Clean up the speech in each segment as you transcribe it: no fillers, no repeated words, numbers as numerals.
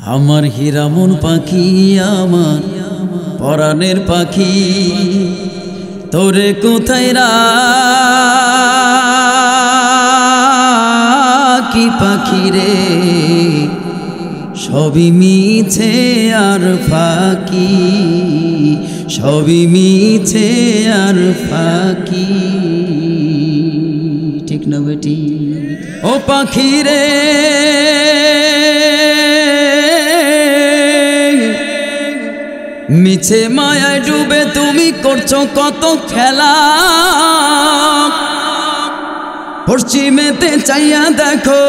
আমার হীরামন পাখি আমার পরাণের পাখি তোরে কোথায় রাখি পাখি রে সবই মিছে আর ফাঁকি সবই মিছে আর ফাঁকি ঠিক না বেটি ও পাখি রে মিছে মায়ায় ডুবে তুমি করছো কত খেলা পশ্চিমেতে চাইয়া দেখো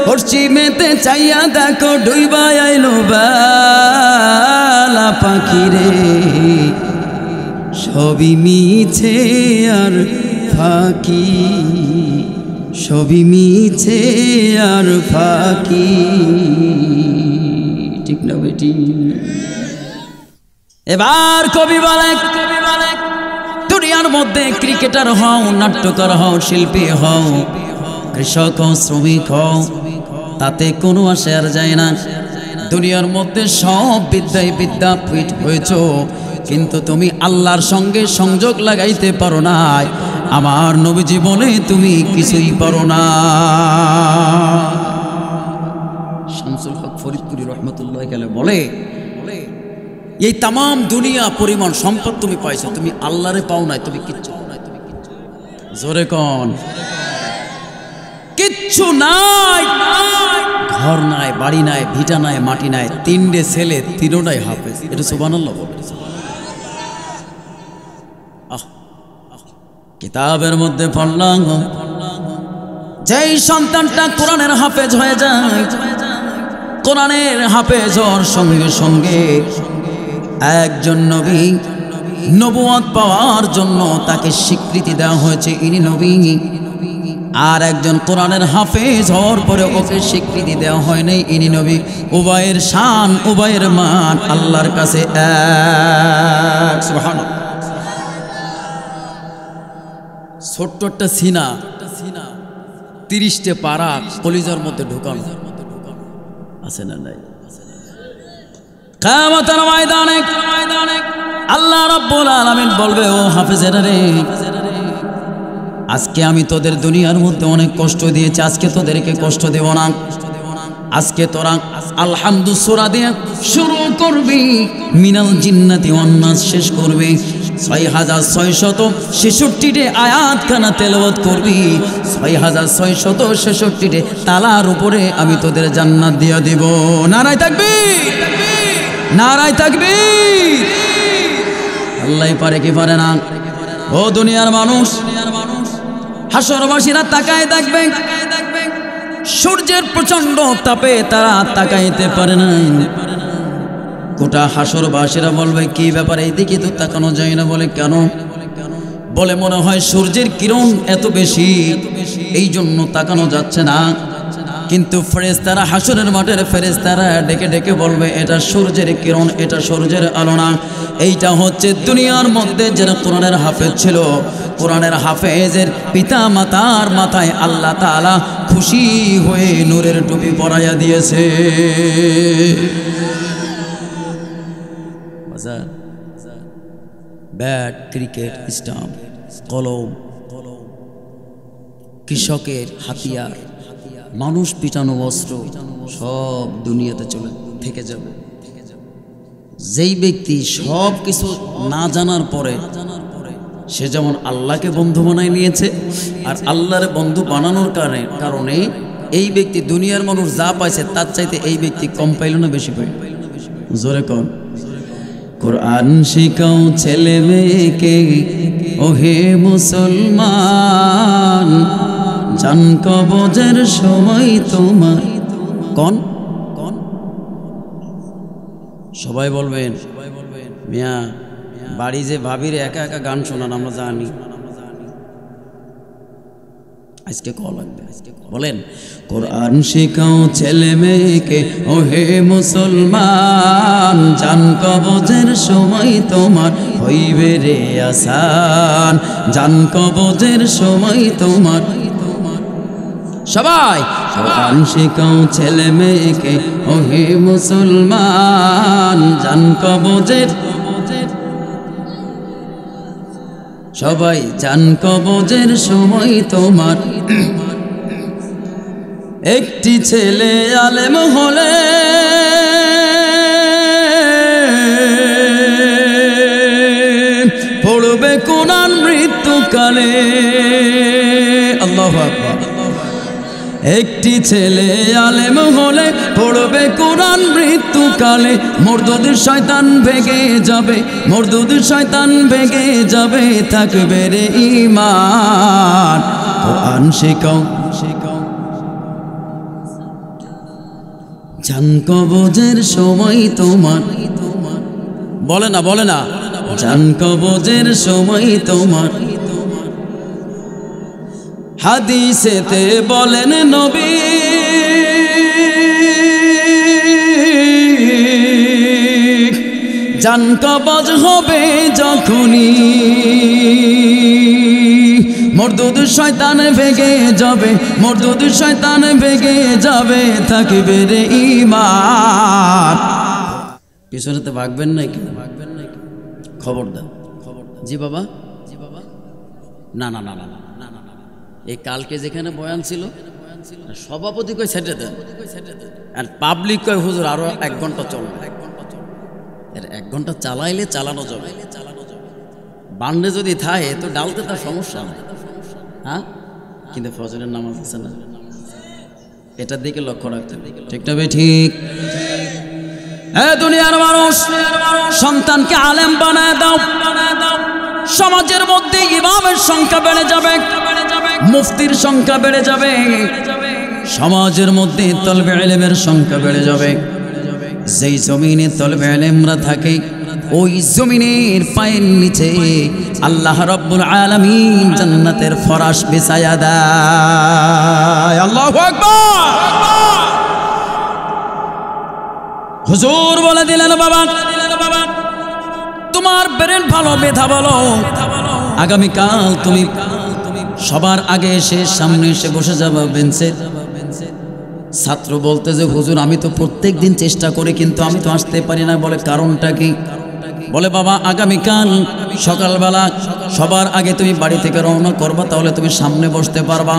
পশ্চিমেতে চাইয়া দেখো ডুইবা আইলো বেলা পাখি রে সবই মিছে আর ফাঁকি সবই মিছে আর ফাঁকি ঠিক না বেটি এবার কবি বলে দুনিয়ার মধ্যে ক্রিকেটার হও নাট্যকার হও শিল্পী হও কৃষক হও শ্রমিক হও তাতে কোনো আসে আর যায় না দুনিয়ার মধ্যে সব বিদ্যায় বিদ্যাপীঠ হয়েছ কিন্তু তুমি আল্লাহর সঙ্গে সংযোগ লাগাইতে পারো না আমার নবীজি বলে তুমি কিছুই পারো না শামসুল হক ফরিদপুরি রহমতুল্লাহ বলে এই তাম দুনিয়া পরিমাণ সম্পদ তুমি পাইছো তুমি আল্লাহরে পাও নাই তুমি কিচ্ছু জোরে কোন কিচ্ছু নাই ঘর নাই বাড়ি নাই ভিটা নাই মাটি নাই তিনটে ছেলে তিনটাই হাফেজ এটা সুবহানাল্লাহ বলে কিতাবের মধ্যে পড়লাম যেই সন্তানটা কোরআনের হাফেজ হয়ে যায় কোরআনের হাফেজ হওয়ার সঙ্গে সঙ্গে একজন নবী নবুয়ত পাওয়ার জন্য তাকে স্বীকৃতি দেওয়া হয়েছে ইনি নবী আর একজন কোরআনের হাফেজ হওয়ার পরে ওকে স্বীকৃতি দেওয়া হয় নাই ইনি নবী উভয়ের শান উভয়ের মান আল্লাহর কাছে এক সুবহানাল্লাহ ছোট্ট একটা সিনা 30টে পারা কলিজার মধ্যে ঢোকানো আছে না নাই কিয়ামতের ময়দানে আল্লাহ রাব্বুল আলামিন বলবে ও হাফেজেরা রে আজকে আমি তোদের দুনিয়ার মধ্যে অনেক কষ্ট দিয়েছি আজকে তোদেরকে কষ্ট দেব না আজকে তোরা আলহামদু সূরা দিয়ে শুরু করবি মিনাল জিন্নাতি ওয়ান নাস শেষ করবি 6666টি আয়াতখানা তেলাওয়াত করবি 6666টি তালার উপরে আমি তোদের জান্নাত দিয়ে দেব নারায়ে তাকবীর নারায়ে তাকবীর আল্লাহ পারে কি পারে না ও দুনিয়ার মানুষ হাসরবাসীরা তাকায় দেখবে সূর্যের প্রচন্ড তাপে তারা তাকাইতে পারে না গোটা হাসরবাসীরা বলবে কি ব্যাপার এইদিকে তো তাকানো যায় না বলে কেন বলে মনে হয় সূর্যের কিরণ এত বেশি এই জন্য তাকানো যাচ্ছে না কিন্তু ফেরেশতারা হাসরের মাঠের ফেরেশতারা ডেকে ডেকে বলবে এটা সূর্যের কিরণ এটা সূর্যের আলো না এইটা হচ্ছে দুনিয়ার মধ্যে যারা কোরআনের হাফেজ ছিল কোরআনের হাফেজের পিতা মাতার মাথায় আল্লাহ তাআলা খুশি হয়ে নূরের টুপি পরাইয়া দিয়েছে ব্যাট ক্রিকেট স্টাম্প কলম কৃষকের হাতিয়ার মানুষ পিটানো অস্ত্র সব দুনিয়াতে চলে থেকে যাবে যেই ব্যক্তি সব কিছু না জানার পরে সে যেমন আল্লাহকে বন্ধু বানায় নিয়েছে আর আল্লাহর বন্ধু বানানোর কারণে এই ব্যক্তি দুনিয়ার মানুষ যা পাইছে তার চাইতে এই ব্যক্তি কম পাইল না বেশি পাইল জোরে কম কোরআন শিখাও ছেলে মেয়েকে ওহে মুসলমান জান কবজের সময় তোমার কোন সবাই বলবেন মিয়া বাড়ি যে ভাবির একা একা গান শোনান আমরা জানি আজকে কল লাগবে বলেন কোরআন শিখাও ছেলে মেয়েকে ওহে মুসলমান জান কবজের সময় তোমার হইবে রে আসান জান কবজের সময় তোমার সবাই কোরআন শিখাও ছেলে মেয়েকে ওহে মুসলমান জান কবজের সবাই জান কবজের সময় তোমার একটি ছেলে আলেম হলে পড়বে কোরআন মৃত্যুকালে আল্লাহু আকবার একটি ছেলে আলেম হলে পড়বে কোরআন মৃত্যুকালে মরদুদ শয়তান ভেগে যাবে মরদুদ শয়তান ভেগে যাবে থাকবে রে ঈমান কোরআন শিখাও জান কবজের সময় তোমার বলে না জান কবজের সময় তোমার হাদিসেতে বলেন নবী জান কবজ হবে যখনই মরদুদ শয়তান ভেগে যাবে মরদুদ শয়তান ভেগে যাবে থাকবে রে ঈমান পিছনেতে ভাগবেন নাকি খবরদার জি বাবা না না না না না এই কালকে যেখানে বয়ান ছিল সভাপতি কই সেটে দেন আর পাবলিক কয় হুজুর আরো 1 ঘন্টা চলবে 1 ঘন্টা চালাইলে চালানো যাবে বান্ডে যদি থাকে তো ডালতে তার সমস্যা নাই হ্যাঁ কিন্তু ফজরের নামাজ আছে না এটার দিকে লক্ষ্য রাখতে ঠিক না ঠিক দুনিয়ার মানুষ সন্তানকে আলেম বানায় দাও সমাজের মধ্যে ইমামের সংখ্যা বেড়ে যাবে মুফতির সংখ্যা বেড়ে যাবে সমাজের মধ্যে তলবে ইলমের সংখ্যা বেড়ে যাবে যেই জমিনে তলবে ইলমরা থাকে ওই জমিনের পায়ের নিচে আল্লাহ রাব্বুল আলামিন জান্নাতের ফরাশ বিছায়া দেয় আল্লাহু আকবার হুজুর বলে দিলেন বাবা তোমার ব্রেন ভালো মেধা বলো আগামীকাল তুমি সবার আগে এসে সামনে এসে বসে যাবে বেঞ্চে ছাত্র বলতে যে হুজুর আমি তো প্রত্যেক দিন চেষ্টা করি কিন্তু আমি তো আসতে পারি না বলে কারণটা কি বলে বাবা আগামীকাল সকালবেলা সবার আগে তুমি বাড়ি থেকে রওনা করবা তাহলে তুমি সামনে বসতে পারবা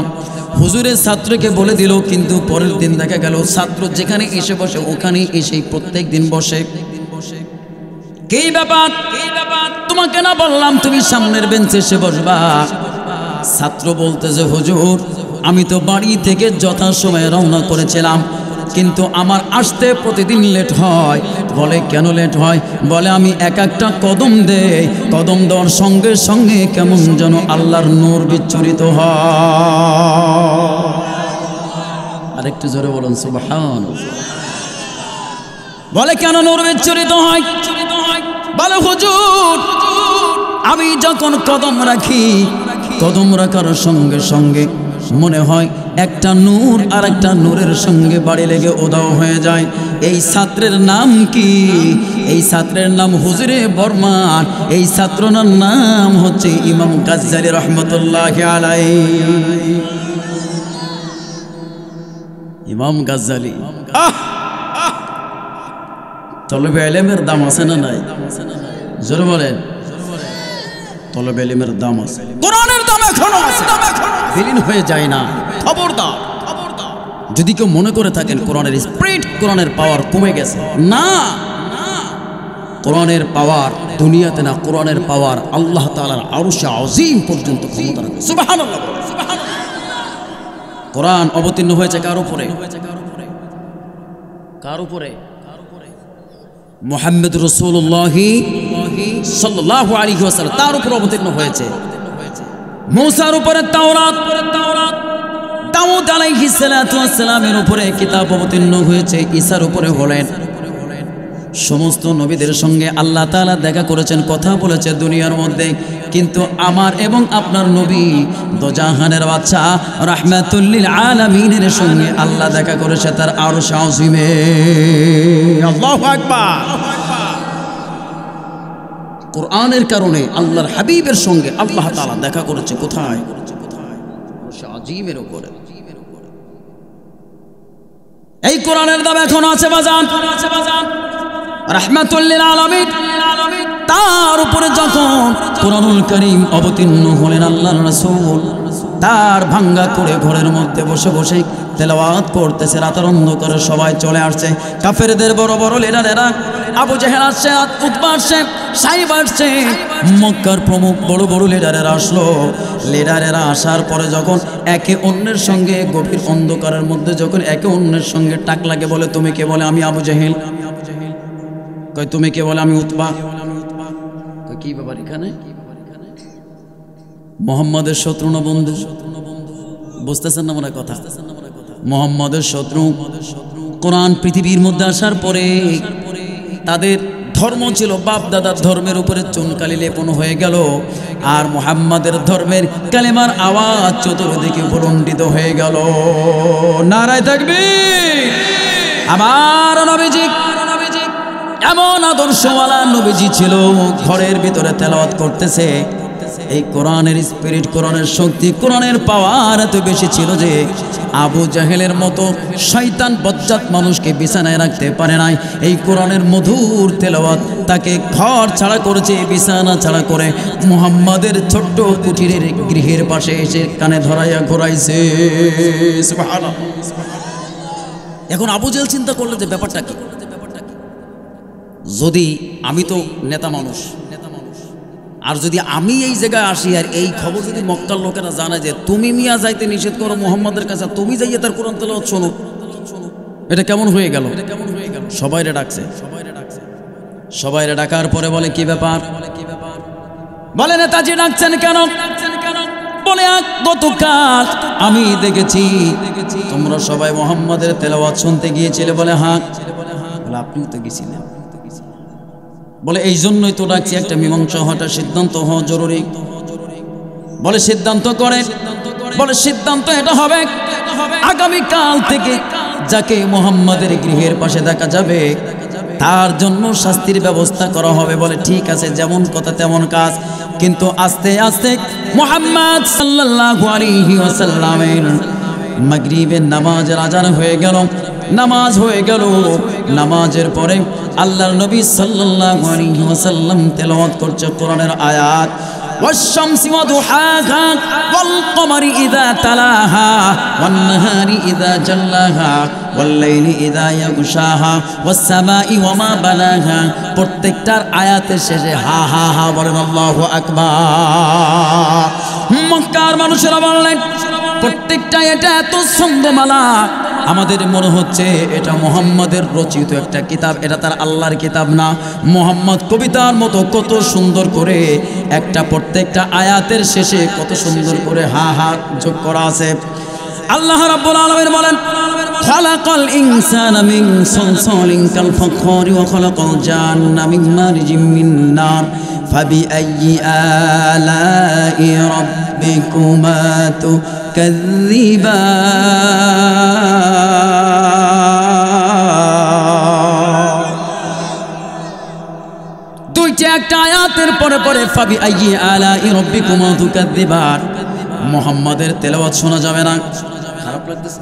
হুজুরের ছাত্রকে বলে দিল কিন্তু পরের দিন দেখা গেল ছাত্র যেখানে এসে বসে ওখানেই এসে প্রত্যেক দিন বসে কি ব্যাপার তোমাকে না বললাম তুমি সামনের বেঞ্চে এসে বসবা ছাত্র বলতে যে হুজুর আমি তো বাড়ি থেকে যথাসময়ে রওনা করেছিলাম কিন্তু আমার আসতে প্রতিদিন লেট হয় বলে কেন লেট হয় বলে আমি একটা কদম দেই কদম দেওয়ার সঙ্গে সঙ্গে কেমন যেন আল্লাহর নূর বিচ্ছুরিত হয় আরেকটু জোরে বলুন সুবহানাল্লাহ বলে কেন নূর বিচ্ছুরিত হয় বলে হুজুর আমি যখন কদম রাখি কদম রাখার সঙ্গে সঙ্গে মনে হয় একটা নূর আর একটা নূরের সঙ্গে বাড়ি লেগে উধাও হয়ে যায় এই ছাত্রের নাম কি এই ছাত্রের নাম হুজুরে বর্মান এই ছাত্রর নাম হচ্ছে ইমাম গাজ্জালী রাহমাতুল্লাহি আলাইহি ইমাম গাজ্জালী তলবে ইলমের দাম আছে না নাই জোরে বলেন তলবে ইলমের দাম আছে কোরআনের দাম এখনো আছে বিলীন হয়ে যায় না খবরদার যদি কেউ মনে করে থাকেন কোরআনের স্পিরিট কোরআনের পাওয়ার কমে গেছে না কোরআনের পাওয়ার দুনিয়াতে না কোরআনের পাওয়ার আল্লাহ তাআলার আরশে আজিম পর্যন্ত ক্ষমতা রাখে সুবহানাল্লাহ কোরআন অবতীর্ণ হয়েছে কার উপরে মুহাম্মদ রাসূলুল্লাহ সাল্লাল্লাহু আলাইহি ওয়াসাল্লাম তার উপর অবতীর্ণ হয়েছে মুসার উপরে তাওরাত দাউদ আলাইহিস সালাতু ওয়াস সালামের উপরে কিতাব অবতীর্ণ হয়েছে ঈসার উপরে হলেন সমস্ত নবীদের সঙ্গে আল্লাহ তাআলা দেখা করেছেন কথা বলেছে দুনিয়ার মধ্যে কিন্তু আমার এবং আপনার নবী দোজাহানের বাদশা রাহমাতুল লিল আলামিনের সঙ্গে আল্লাহ দেখা করেছে তার আরশ আজিমে আল্লাহু আকবার কোরআনের কারণে আল্লাহর হাবিবের সঙ্গে আল্লাহ তাআলা দেখা করেছে কোথায় আরশ আজিমের উপরে এই কোরআনের দাম এখনো আছে বাজান, রাহমাতুল লিল আলামিন। তার উপরে যখন কোরআনুল কারীম অবতীর্ণ হলেন আল্লাহর রাসূল তার ভাঙ্গা করে ঘরের মধ্যে বসে বসে তেলাওয়াত করতেছে। রাতের অন্ধকারে সবাই চলে আসছে, কাফেরদের বড় বড় লিডারেরা, আবু জেহেল আসছে, উতবা আসছে, সাইব আসছে, মক্কার প্রমুখ বড় বড় লিডারেরা আসলো। লিডারেরা আসার পরে যখন একে অন্যের সঙ্গে গভীর অন্ধকারের মধ্যে যখন একে অন্যের সঙ্গে টাক লাগে, বলে তুমি কে? বলে আমি আবু জেহেল। কয় তুমি কে? বলে আমি উতবা। কয় কি ব্যাপার এখানে? মোহাম্মদের শত্রু না বন্ধু? বুঝতেছেন না মনে কথা? মোহাম্মদের শত্রু। কোরআন পৃথিবীর মধ্যে আসার পরে তাদের ধর্ম ছিল বাপ দাদার ধর্মের উপরে চুনকালি লেপন হয়ে গেল, আর মুহাম্মাদের ধর্মের কালেমার আওয়াজ চতুর্দিকে প্রলম্বিত হয়ে গেল। নারায়ে তাকবীর। আমার নবীজি এমন আদর্শওয়ালা নবীজি ছিল, ঘরের ভিতরে তেলাওয়াত করতেছে। এই কোরআনের স্পিরিট, কোরআনের শক্তি, কোরআনের পাওয়ার এত বেশি ছিল যে আবু জাহেলের মতো শয়তান বজ্জাত মানুষকে বিছানায় রাখতে পারে নাই। এই কোরআনের মধুর তেলাওয়াত তাকে ঘর ছাড়া করেছে, বিছানা ছাড়া করে মুহাম্মাদের ছোট্ট কুটিরের গৃহের পাশে এসে কানে ধরাইয়া ঘোরাইছে। সুবহানাল্লাহ। এখন আবু জাহেল চিন্তা করলো যে ব্যাপারটা কি? যদি আমি তো নেতা মানুষ, আর যদি আমি এই জায়গায় আসি আর এই খবর যদি মক্কার লোকেরা জানে যে তুমি মিয়া যাইতে নিষেধ করো মুহাম্মাদের কাছে, তুমি যাইয়ে তার কোরআন তেলাওয়াত শোনো, এটা কেমন হয়ে গেল? সবাইরে ডাকছে। সবাইরে ডাকার পরে বলে কি ব্যাপার? বলে নেতাজি ডাকছেন কেন? বলে গতকাল আমি দেখেছি তোমরা সবাই মুহাম্মাদের তেলাওয়াত শুনতে গিয়েছিলে। বলে হ্যাঁ। বলে আপনিও তো গেছিলেন। বলে এই জন্যই তো ডাকছি, একটা মীমাংসা হওয়াটা, সিদ্ধান্ত হওয়া জরুরি। বলে সিদ্ধান্ত করেন। বলে সিদ্ধান্ত এটা হবে আগামীকাল থেকে যাকে মুহাম্মাদের গৃহের পাশে দেখা যাবে তার জন্য শাস্তির ব্যবস্থা করা হবে। বলে ঠিক আছে, যেমন কথা তেমন কাজ। কিন্তু আস্তে আস্তে মুহাম্মদ সাল্লাল্লাহু আলাইহি ওয়াসাল্লামের মাগরিবের নামাজের আজান হয়ে গেল। নামাজ হয়ে গেল। নামাজের পরে আল্লাহর নবী সাল্লাল্লাহু আলাইহি ওয়াসাল্লাম তেলাওয়াত করছে কোরআনের আয়াত। والشمس وضحاها والقمر إذا تلاها والنهار إذا جلاها والليل إذا يغشاها والسماء وما بناها। প্রত্যেকটার আয়াতের শেষে হা হা হা বলেন আল্লাহু আকবার। মক্কার মানুষেরা বললেন প্রত্যেকটা এটা এত ছন্দমালা, আমাদের মনে হচ্ছে এটা মুহাম্মাদের রচিত একটা কিতাব, এটা তার আল্লাহর কিতাব না। মুহাম্মদ কবিতার মতো কত সুন্দর করে একটা প্রত্যেকটা আয়াতের শেষে কত সুন্দর করে হা হা যোগ করা আছে। আল্লাহ রাব্বুল আলামিন বলেন খালাকাল ইনসানা মিন সালসালিন কাল ফাখরি ওয়া খালাকাল জান্না মিন মারজিম মিন নার ফাবিআইয়ি আলাই রাব্বিকুমা তুকাযযিবান। দুইটা একটা আয়াতের পরে পরে ফাবিআইয়ি আলাই রাব্বিকুমা তুকাযযিবান। মুহাম্মাদের তেলাওয়াত শোনা যাবে না। খারাপ লাগতেছে?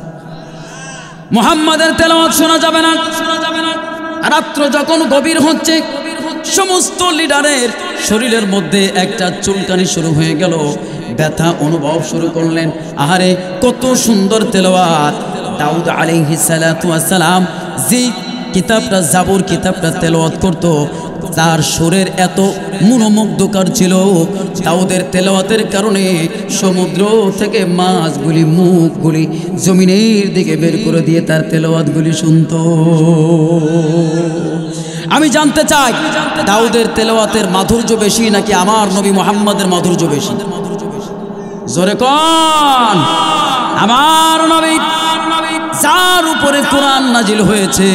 মুহাম্মাদের তেলাওয়াত শোনা যাবে না। রাত্র যখন গভীর হচ্ছে সমস্ত লিডারের শরীরের মধ্যে একটা চুলকানি শুরু হয়ে গেল, ব্যথা অনুভব শুরু করলেন। আহারে কত সুন্দর তেলাওয়াত! দাউদ আলাইহিস সালাতু ওয়াস সালাম যে কিতাবটা জাবুর কিতাবটা তেলাওয়াত করত, তার সুরের এত মনোমুগ্ধকর ছিল, দাউদের তেলাওয়াতের কারণে সমুদ্র থেকে মাছগুলি মুখগুলি জমিনের দিকে বের করে দিয়ে তার তেলাওয়াতগুলি শুনত। আমি জানতে চাই দাউদের তেলাওয়াতের মাধুর্য বেশি নাকি আমার নবী মুহাম্মাদের মাধুর্য বেশি? জোরে কোন? আমার নবী যার উপরে কোরআন নাজিল হয়েছে,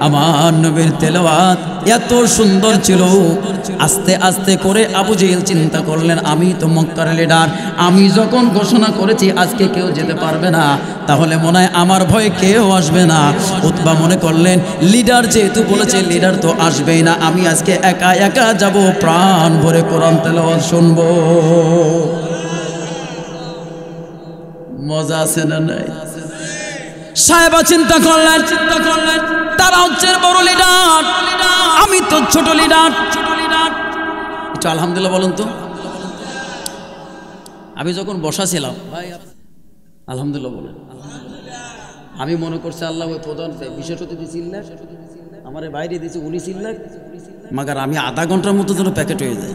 আমার নবীর তেলাওয়াত এত সুন্দর ছিল। আস্তে আস্তে করে আবু জেহেল চিন্তা করলেন আমি তো মক্কার লিডার, আমি যখন ঘোষণা করেছি আজকে কেউ যেতে পারবে না, তাহলে মনে হয় আমার ভয়ে কেউ আসবে না। উতবা মনে করলেন লিডার যেহেতু বলেছে লিডার তো আসবেই না, আমি আজকে একা একা যাব, প্রাণ ভরে কোরআন তেলাওয়াত শুনবো। মজা আছে না নাই? সাহেবা চিন্তা করলেন তারা হচ্ছে বড় লিডার, আমি তো ছোট লিডার। একটু আলহামদুলিল্লাহ বলুন তো। আমি যখন বসা ছিলাম ভাই আলহামদুলিল্লাহ বলেন, আমি মনে করছি আল্লাহ ওই প্রধান বিশেষত দিয়েছিলেন আমার বাইরে দিয়েছে 19 লাখ, মাগার আমি আধা ঘন্টার মতো যেন প্যাকেট হয়ে যায়।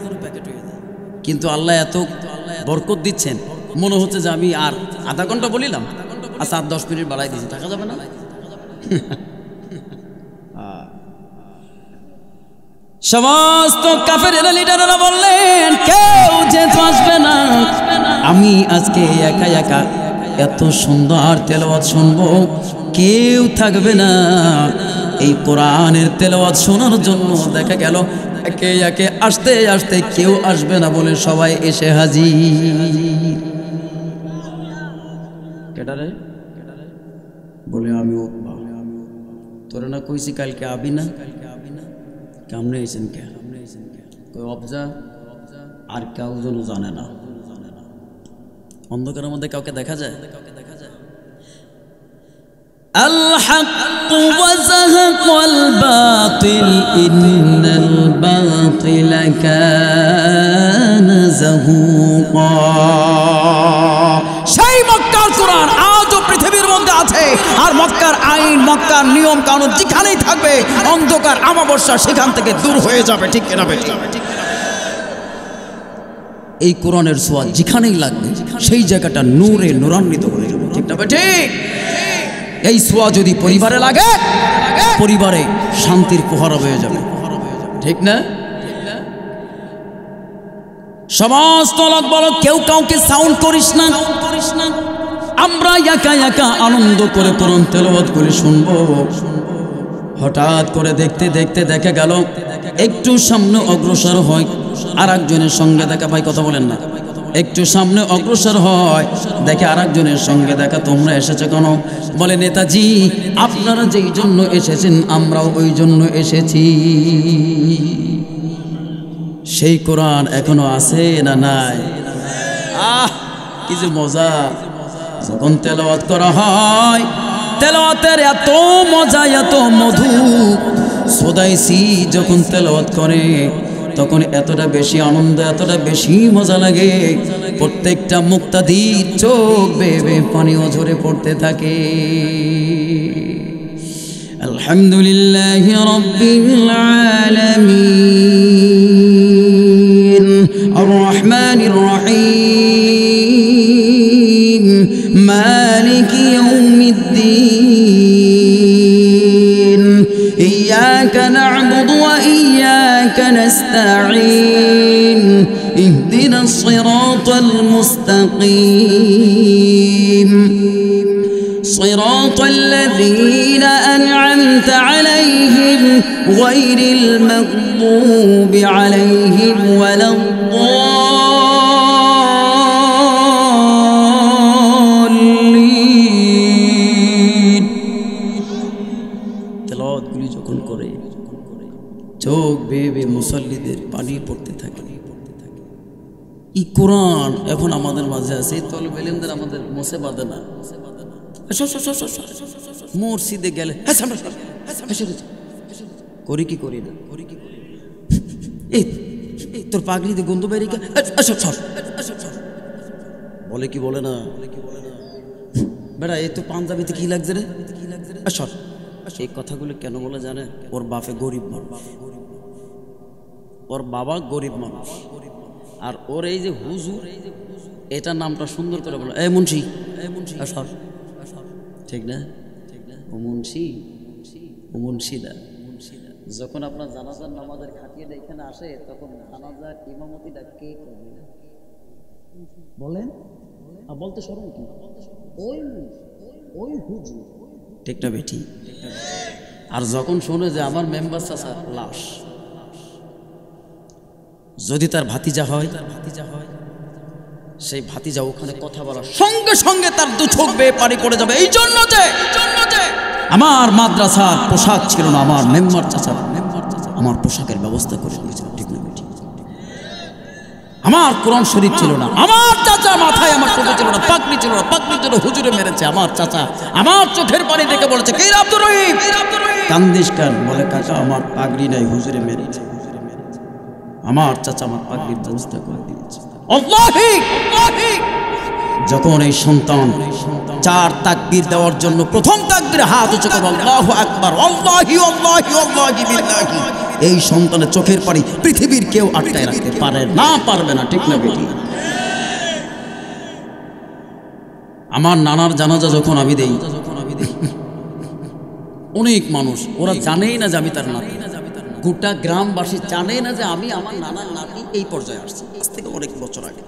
কিন্তু আল্লাহ এত বরকত দিচ্ছেন, মনে হচ্ছে যে আমি আর আধা ঘন্টা বলিলাম, আচ্ছা 10 মিনিট বাড়াই দিয়েছি, থাকা যাবে না? সমস্ত কাফেরেরা লিডাররা বললেন কেউ যেহেতু আসবে না, আমি আজকে একা একা এত সুন্দর তেলাওয়াত শুনবো, কেউ থাকবে না এই কোরআনের তেলাওয়াত শোনার জন্য। দেখা গেল একে একে আসতে আসতে কেউ আসবে না বলে সবাই এসে হাজির। কেটারে বলে আমি তোরা না কইছি কালকে আবি না, কেমনে এসেন কে অবজা আর কেউ যেন জানে না। অন্ধকারের মধ্যে কাউকে দেখা যায়? আল হক ওয়া যাহাকাল বাতিল ইন্নাল বাতিলা কানা যাহুকা। সেই মক্কার কোরআন আজও পৃথিবীর মধ্যে আছে, আর মক্কার আইন মক্কার নিয়ম কানুন যেখানেই থাকবে অন্ধকার আমাবস্যা সেখান থেকে দূর হয়ে যাবে। ঠিক কিনা বেঠিক? এই কোরআনের ছোঁয়া যেখানেই লাগবে সেই জায়গাটা নূরে নূরান্বিত হয়ে যাবে। ঠিক না বেঠিক? এই ছোঁয়া যদি পরিবারে লাগে, পরিবারে শান্তির পোহারা হয়ে যাবে। ঠিক না? সমস্ত লোক বলো কেউ কাউকে সাউন্ড করিস না, আমরা একা একা আনন্দ করে কোরআন তেলাওয়াত করে শুনবো। হঠাৎ করে দেখতে দেখতে দেখা গেল একটু সামনে অগ্রসর হয়, আর একজনের সঙ্গে দেখা, ভাই কথা বলেন না, একটু সামনে অগ্রসর হয়, দেখে আর একজনের সঙ্গে দেখা, তোমরা এসেছো কেন? বলে নেতাজি আপনারা যেই জন্য এসেছেন আমরাও ওই জন্য এসেছি। সেই কোরআন এখনো আছে না নাই? কি যে মজা যখন তেলাওয়াত করা হয়, তেলাওয়াতের এত মজা এত মধু। সোদাইসি যখন তেলাওয়াত করে তখন এতটা বেশি আনন্দ, এতটা বেশি মজা লাগে, প্রত্যেকটা মুক্তাদির চোখ বেয়ে পানিও ঝরে পড়তে থাকে। আলহামদুলিল্লাহি রাব্বিল আলামিন আর রহমানির রহিম মালিকি ইয়াউমিদ্দিন ইয়্যাকা না'বুদু ওয়া ইয়্যাকা নাস্তাঈন ইহদিনাস সিরাতাল মুস্তাকিম صراط الذين أنعمت عليهم غير المغضوب عليهم ولا الضالين। তেলাওয়াতগুলি যখন করে চোখ বেয়ে মুসল্লিদের পানি পড়তে থাকে। এই কোরআন এখন আমাদের মাঝে আছে, তলবে ইলমদের আমাদের মোছে বাঁধে না। মসজিদে গেলে করি কি করি না, এই তোর পাগড়িতে গন্ধ বাইরে বলে কি বলে না বেড়া, এই তো পাঞ্জাবিতে কি লাগছে রে, এই কথাগুলো কেন বলে জানে? ওর বাপে গরিব মানুষ, ওর বাবা গরিব মানুষ, আর ওর এই যে হুজুর এটা নামটা সুন্দর করে বলে এই মুন্সি, ঠিক না? ও মুন্সি, ও মুন্সিদা। যখন আপনার জানাজার নামাজের খাটিয়ে এখানে আসে তখন জানাজার ইমামতিটা কে করবে বলেন? বলতে শরম কি? ওই হুজুর, ঠিক না বেটি? আর যখন শোনে যে আমার মেম্বার চাচা লাশ, যদি তার ভাতিজা হয়, সেই ভাতিজা ওখানে কথা বলার সঙ্গে সঙ্গে তার দু চোখ বেয়ে পানি পড়ে যাবে। এই জন্য যে আমার মাদ্রাসার পোশাক ছিল না, আমার মেম্বার চাচা আমার পোশাকের ব্যবস্থা করে দিয়েছিল। ঠিক না বেটি? আমার কোরআন শরীফ ছিল না, আমার চাচা মাথায় আমার টুপি ছিল না, পাগড়ি ছিল না, পাগড়ির জন্য হুজুরে মেরেছে আমার চাচা। আমার চোখের পানি দেখে বলেছে, কে আব্দুর রহিম কান্দিস কেন? বলে কাকা আমার পাগড়ি নাই, হুজুরে মেরেছে। আমার চাচা আমার পাগড়ির ব্যবস্থা করে দিয়েছে। আল্লাহি যখন এই সন্তান 4 তাকবীর দেওয়ার জন্য প্রথম তাকবীরে হাত উঁচু করে আল্লাহু আকবার, আল্লাহি আল্লাহি আল্লাহি বিল্লাহি, এই সন্তানের চোখের পানি পৃথিবীর কেউ আটকায় রাখতে পারে না, পারবে না, ঠিক না বেটি? আমার নানার জানাজা যখন আমি দেই, অনেক মানুষ ওরা জানেই না যে আমি তার নাতি, গোটা গ্রামবাসী জানে না যে আমি আমার নানার নাতি। এই পর্যায়ে আসছি আজ থেকে অনেক বছর আগে।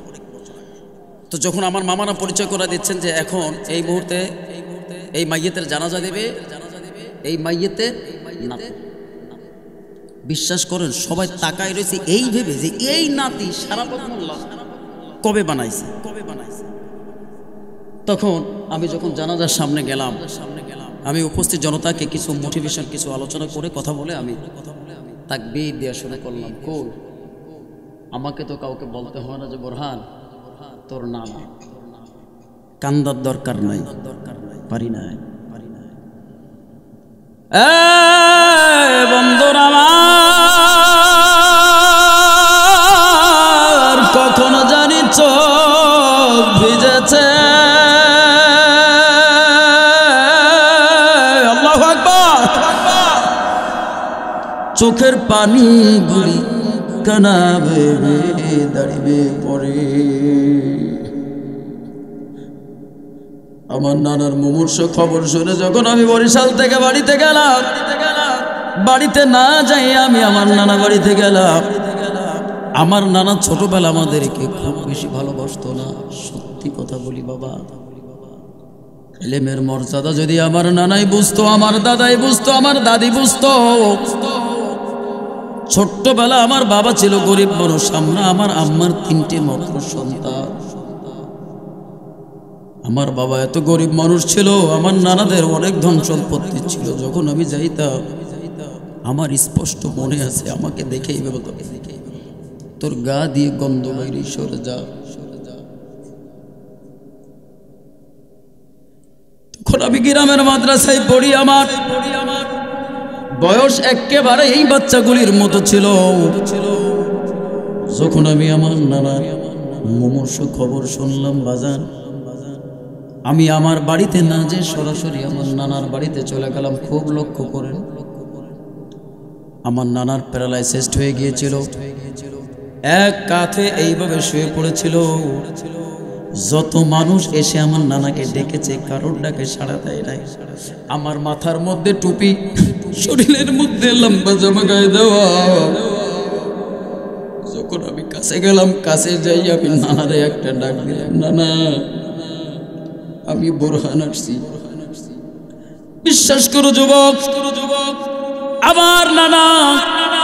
তো যখন আমার মামারা পরিচয় করে দিচ্ছেন যে এখন এই মুহূর্তে এই মাইয়েতের জানাজা দেবে, এই মাইয়েতের নাতি, বিশ্বাস করেন সবাই তাকায় রয়েছে এই ভেবে যে এই নাতি সারাপত মোল্লা কবে বানাইছে। তখন আমি যখন জানাজার সামনে গেলাম, আমি উপস্থিত জনতাকে কিছু মোটিভেশন, কিছু আলোচনা করে কথা বলে আমি তাকবীর দেওয়া শুরু করলাম। কই আমাকে তো কাউকে বলতে হয় না যে বোরহান তোর নানা, কান্দার দরকার নাই, পারি নাই। বন্ধুরা আমার কখনো জানি চোখ ভিজেছে, আল্লাহু আকবার, চোখের পানি গুলি কানা ভেবে দাঁড়িয়ে পড়ে। আমার নানার মুমূর্ষ খবর শুনে যখন আমি বরিশাল থেকে বাড়িতে গেলাম, বাড়িতে না যাই আমি আমার নানা বাড়িতে গেলাম। আমার নানা ছোটবেলা আমাদেরকে খুব বেশি ভালোবাসতো না, সত্যি কথা বলি বাবা। ইলমের মর্যাদা যদি আমার নানাই বুঝতো, আমার দাদাই বুঝতো, আমার দাদি বুঝতো। ছোট্টবেলা আমার বাবা ছিল গরিব মানুষ, আমরা আমার আম্মার 3টে মাত্র সন্তান। আমার বাবা এত গরিব মানুষ ছিল, আমার নানাদের অনেক ধন সম্পত্তি ছিল। যখন আমি যাইতাম আমার স্পষ্ট মনে আছে, আমাকে দেখেই বলতো তোর গা দিয়ে গন্ধ বাইরে, সরে যা। তখন আমি গ্রামের মাদ্রাসায় পড়ি, আমার বয়স একেবারে এই বাচ্চাগুলির মতো ছিল। যখন আমি আমার নানার মুমূর্ষ খবর শুনলাম বাজান, আমি আমার বাড়িতে না যে সরাসরি আমার নানার বাড়িতে চলে গেলাম। খুব লক্ষ্য করেন, আমার নানার প্যারালাইসিস হয়ে গিয়েছিল, এক কাঁধে এইভাবে শুয়ে পড়েছিল। যত মানুষ এসে আমার নানাকে ডেকেছে, কারোর ডাকে সাড়া দেয় নাই। আমার মাথার মধ্যে টুপি, শরীরের মধ্যে লম্বা জামা গায়ে দেওয়া। যখন আমি কাছে গেলাম, কাছে যাই আমি নানারে একটা ডাক দিলাম, নানা আমি বোরহান আসছি। বিশ্বাস করো যুবক, আমার নানা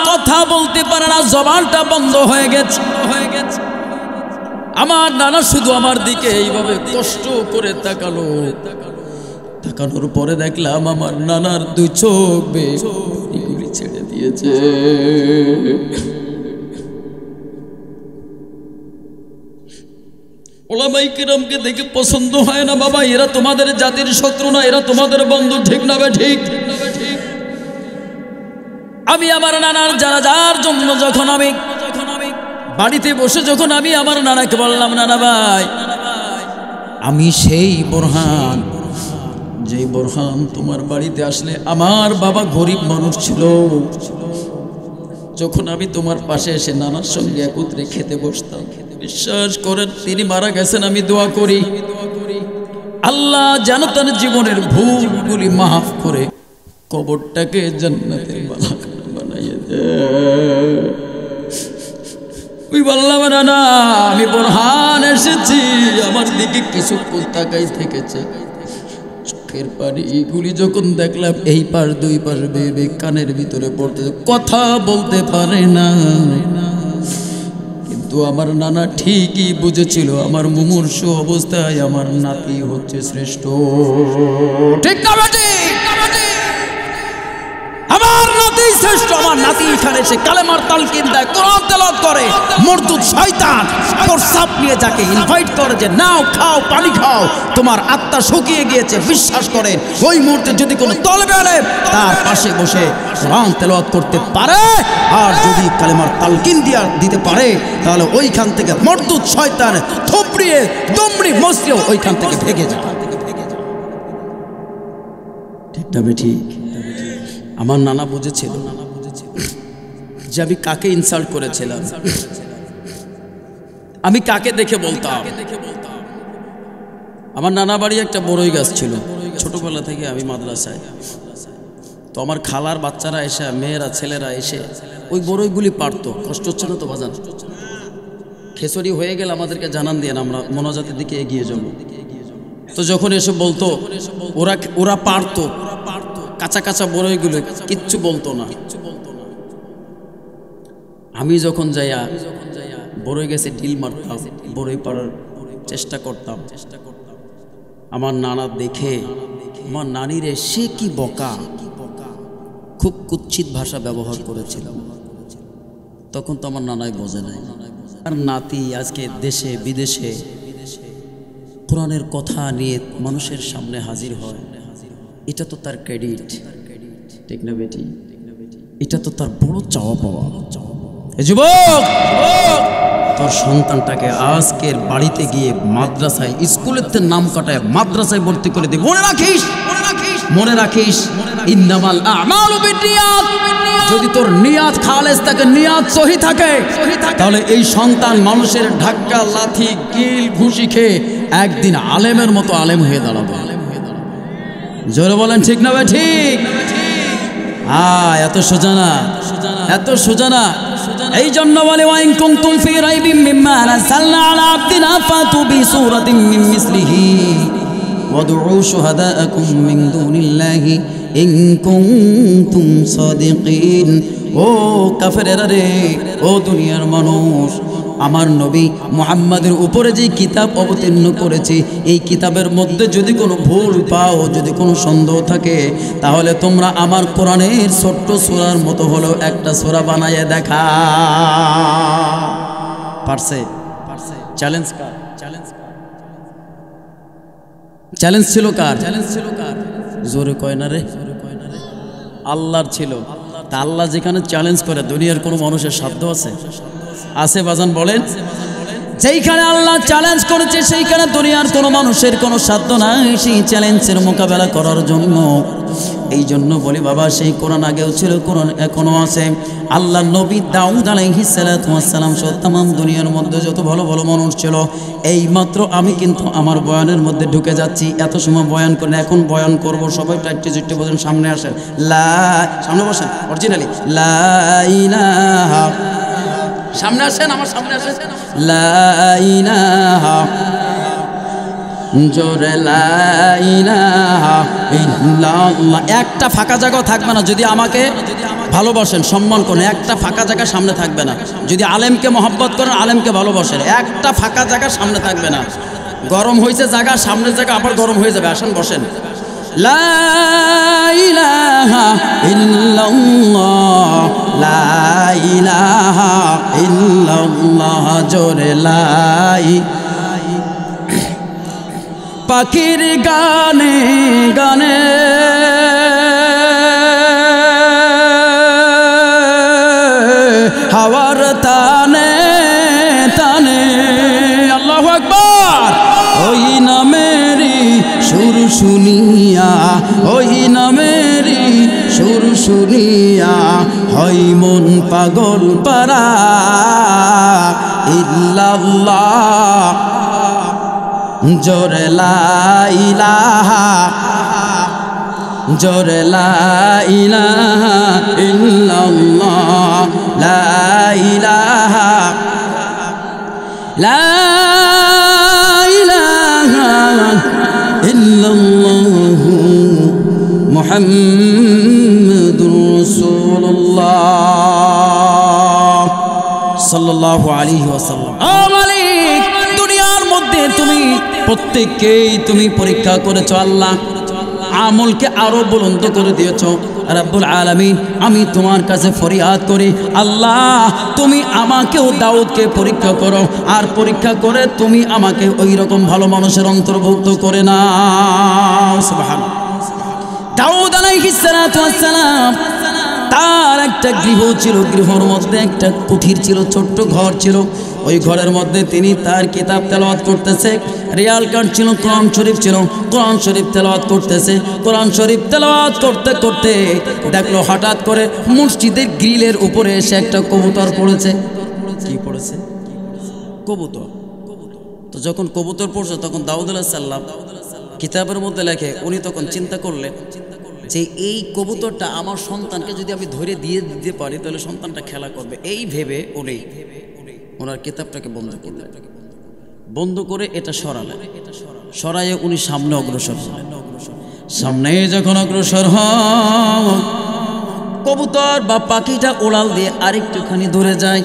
কথা বলতে পারে না, জবানটা বন্ধ হয়ে গেছে। আমার নানা শুধু আমার দিকে এইভাবে কষ্ট করে তাকালো। তাকানোর পরে দেখলাম আমার নানার 2 চোখ বেগুলি ছেড়ে দিয়েছে। ওলামাই কিরামকে দেখে পছন্দ হয় না বাবা, এরা তোমাদের জাতির শত্রু না, এরা তোমাদের বন্ধু, ঠিক না বে ঠিক? আমি আমার নানার জানাজার জন্য যখন আমি বাড়িতে বসে যখন আমি আমার নানাকে বললাম, নানা ভাই আমি সেই বোরহান, যেই বোরহান তোমার বাড়িতে আসলে আমার বাবা গরিব মানুষ ছিল। যখন আমি তোমার পাশে এসে নানার সঙ্গে একত্রে খেতে বসতাম, বিশ্বাস করেন তিনি মারা গেছেন, আমি দোয়া করি আল্লাহ যেন তার জীবনের ভুলগুলি মাফ করে কবরটাকে জান্নাতের বাগান বানাইয়ে দেয়। ওই বললাম, নানা আমি বোরহান এসেছি। আমার দিকে কিছুক্ষণ তাকাই থেকেছে, চোখের পানি এগুলি যখন দেখলাম এই পাশ 2 পাশ বেবে কানের ভিতরে পড়তে, কথা বলতে পারে না। কিন্তু আমার নানা ঠিকই বুঝেছিল আমার মুমূর্ষ অবস্থায় আমার নাতি হচ্ছে শ্রেষ্ঠ, ঠিক না বেটি? আমার নাতি শ্রেষ্ঠ আমার নাতি এখানে এসে কালেমার তালকিন দেয়, কোরআন তেলাওয়াত করে, মরদুদ শয়তান প্রস্রাব নিয়ে যাকে ইনভাইট করে যে নাও খাও পানি খাও, তোমার আত্মা শুকিয়ে গিয়েছে, বিশ্বাস করেন ওই মুহূর্তে যদি কোনো তলবে আলেম তার পাশে বসে কোরআন তেলাওয়াত করতে পারে আর যদি কালেমার তালকিন দিতে পারে, তাহলে ওইখান থেকে মরদুদ শয়তান থপড়িয়ে দমড়ি মসিয়েও ওইখান থেকে ভেগে যায়। ঠিক না ঠিক? আমার নানা বুঝেছিল যে আমি কাকে ইনসাল্ট করেছিলাম, আমি কাকে দেখে বলতাম। আমার নানা বাড়ি একটা বড়ই গাছ ছিল, ছোটবেলা থেকে আমি মাদ্রাসায়, তো আমার খালার বাচ্চারা এসে, মেয়েরা ছেলেরা এসে ওই বড়ইগুলি পারতো। কষ্ট হচ্ছে না তো বাজান? খেসরি হয়ে গেলে আমাদেরকে জানান দিয়ে আমরা মোনাজাতের দিকে এগিয়ে যাব। তো যখন এসে বলতো ওরা পারতো, কাঁচা কাঁচা বড়ইগুলো কিচ্ছু বলতো না। আমি যখন যাইয়া বড়ই গেছে ডিল মারতাম, বড়ই পাড়ার চেষ্টা করতাম, আমার নানা দেখে আমার নানিরে সে কি বকা, খুব কুৎসিত ভাষা ব্যবহার করেছিল। তখন তো আমার নানাই বোঝে নাই। আর নাতি আজকে দেশে বিদেশে কোরআনের কথা নিয়ে মানুষের সামনে হাজির হয়, এটা তো তার ক্রেডিট, ঠিক না বেটি? এটা তো তার বড় চাওয়া পাওয়া। যুবক, তোর সন্তানটাকে আজকের বাড়িতে গিয়ে মাদ্রাসায়, স্কুলের নাম কাটায় মাদ্রাসায় ভর্তি করে দে। মনে রাখিস, মনে রাখিস, ইন্নামাল আমালু বিন্নিয়াত। যদি তোর নিয়াত খালেস থাকে, নিয়াত সহি থাকে, তাহলে এই সন্তান মানুষের ধাক্কা লাথি কিল ঘুষি খেয়ে একদিন আলেমের মতো আলেম হয়ে দাঁড়াবে। জোরে বলেন ঠিক না ভাই? ঠিক। এত সোজা না, এত সোজা না। এই জন্য বলে ওয়াইন কুনতুম ফি রাইবিম মিম্মা নাযালনা আলা আবদিনা ফাতু বিসূরাতিন মিন মিসলিহি ওয়াদউ শুহাদাআকুম মিন দুনিল্লাহি ইন কুনতুম সাদিকিন। ও কাফেরেরা রে, ও দুনিয়ার মানুষ, আমার নবী মুহাম্মাদের উপরে যে কিতাব অবতীর্ণ করেছি, এই কিতাবের মধ্যে যদি কোনো ভুল পাও, যদি কোনো সন্দেহ থাকে, তাহলে তোমরা আমার কোরআনের ছোট্ট সূরার মতো হলেও একটা সূরা বানায়ে দেখা। পারছে? চ্যালেঞ্জ কার? চ্যালেঞ্জ ছিল কার? জোরে কয় না রে, আল্লাহর ছিল। তা আল্লাহ যেখানে চ্যালেঞ্জ করে, দুনিয়ার কোনো মানুষের সাধ্য আছে? আছে বাজান বলেন? যেইখানে আল্লাহ চ্যালেঞ্জ করেছে সেইখানে দুনিয়ার কোনো মানুষের কোনো সাধ্য নাই সেই চ্যালেঞ্জের মোকাবেলা করার জন্য। এই জন্য বলি বাবা, সেই কোরআন আগেও ছিল, কোরআন এখনো আছে। আল্লাহ নবী দাউদ আলাইহিস সালাতু ওয়াস সালাম সহ তামাম দুনিয়ার মধ্যে যত ভালো ভালো মানুষ ছিল, এই মাত্র আমি কিন্তু আমার বয়ানের মধ্যে ঢুকে যাচ্ছি। এত সময় বয়ান করেন, এখন বয়ান করব। সবাই টাইটে চুট্টে বলেন, সামনে আসেন, সামনে বসেন, অরিজিনালি লা ইলাহা, সামনে আসেন, আমার সামনে আসেন, লা ইলাহা, জোরে লা ইলাহা ইল্লাল্লাহ। একটা ফাঁকা জায়গা থাকবে না। যদি আমাকে ভালোবাসেন, সম্মান করেন, একটা ফাঁকা জায়গা সামনে থাকবে না। যদি আলেমকে মহব্বত করেন, আলেমকে ভালোবাসেন, একটা ফাঁকা জায়গা সামনে থাকবে না। গরম হয়েছে জায়গা, সামনের জায়গা আবার গরম হয়ে যাবে। আসেন বসেন। লা ইলাহা ইল্লাল্লাহ, লা ইলাহা ইল্লাল্লাহ, জোরে লাই। পাখির গানে গানে হাওয়ার তানে তানে, আল্লাহু আকবার। ওই নামেরই সুর শুনিয়া, ওই নামেরই সুর শুনিয়া হয় মন পাগল পারা। ইল্লাল্লাহ, জোরে লা ইলাহা, জোরে লা ইলাহা ইল্লাল্লাহ, লা ইলাহা, লা ইলাহা ইল্লাল্লাহ মুহাম্মাদুর রাসূলুল্লাহ সাল্লাল্লাহু আলাইহি ওয়াসাল্লাম। দুনিয়ার মধ্যে তুমি প্রত্যেককেই তুমি পরীক্ষা করেছো। আল্লাহ আমলকে আরো বুলন্দ করে দিয়েছো। রব্বুল আলামিন, আমি তোমার কাছে ফরিয়াদ করি, আল্লাহ তুমি আমাকেও দাউদকে পরীক্ষা করো, আর পরীক্ষা করে তুমি আমাকে ওই রকম ভালো মানুষের অন্তর্ভুক্ত করে নাও। সুবহানাল্লাহ। দাউদ আলাইহিস সালাতু ওয়াস সালাম, তার একটা গৃহ ছিল, গৃহর মধ্যে একটা কুঠির ছিল, ছোট্ট ঘর ছিল। ওই ঘরের মধ্যে তিনি তার কিতাব তেলাওয়াত করতেছে, রিয়াল কার্ড ছিল, কোরআন শরীফ ছিল, কোরআন শরীফ তেলাওয়াত করতেছে। কোরআন শরীফ তেলাওয়াত করতে করতে দেখলো হঠাৎ করে মসজিদের গ্রিলের উপরে এসে একটা কবুতর পড়েছে। কি পড়েছে? কবুতর। তো যখন কবুতর পড়ছে তখন দাউদ আলাইহিস সালাম কিতাবের মধ্যে লেখে, উনি তখন চিন্তা করলেন যে এই কবুতরটা আমার সন্তানকে যদি আমি ধরে দিয়ে দিতে পারি তাহলে সন্তানটা খেলা করবে। এই ভেবে উনি ওনার কিতাবটাকে বন্ধ করে এটা সরালেন। সরাইয়ে উনি সামনে অগ্রসর হলেন। সামনে যখন অগ্রসর হন, কবুতর বা পাখিটা ওড়াল দিয়ে আরেকটুখানি দূরে যায়।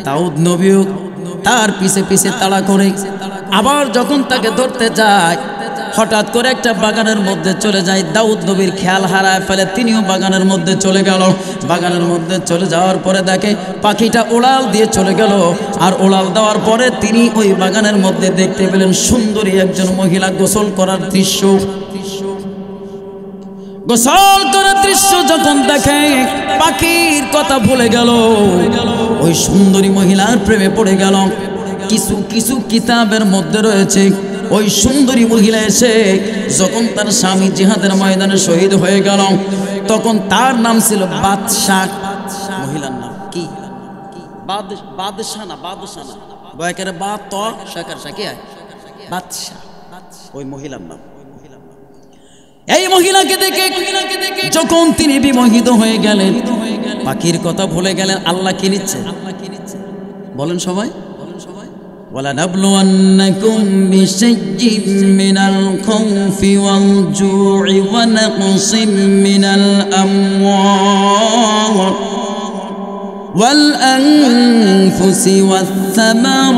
দাউদ নবীও তার পিছে পিছে তাড়া করে, আবার যখন তাকে ধরতে যায় হঠাৎ করে একটা বাগানের মধ্যে চলে যায়। দাউদ নবীর খেয়াল হারায় ফেলে, তিনিও বাগানের মধ্যে চলে গেল। বাগানের মধ্যে চলে যাওয়ার পরে দেখে পাখিটা ওড়াল দিয়ে চলে গেল। আর ওড়াল দেওয়ার পরে তিনি ওই বাগানের মধ্যে দেখতে পেলেন সুন্দরী একজন মহিলা গোসল করার দৃশ্য। গোসল করার দৃশ্য যখন দেখে পাখির কথা ভুলে গেল, ওই সুন্দরী মহিলার প্রেমে পড়ে গেল। কিছু কিছু কিতাবের মধ্যে রয়েছে ওই সুন্দরী মহিলা এসে যখন তার স্বামী জিহাদের ময়দানে শহীদ হয়ে গেল, তখন তার নাম ছিল বাদশাহ। মহিলার নাম কি? বাদশাহ না, বাদশাহ না, বয়কের বা ত শাকার শাকি আয়, বাদশাহ ওই মহিলার নাম। এই মহিলাকে দেখে যখন তিনি বিমোহিত হয়ে গেলেন, পাখির কথা ভুলে গেলেন। আল্লাহ কি নিচ্ছে বলেন সবাই? وَلَنَبْلُوَنَّكُمْ بِشَيْءٍ مِّنَ الْخَوْفِ وَالْجُوعِ وَنَقْصٍ مِّنَ الْأَمْوَالِ وَالْأَنفُسِ وَالثَّمَرَاتِ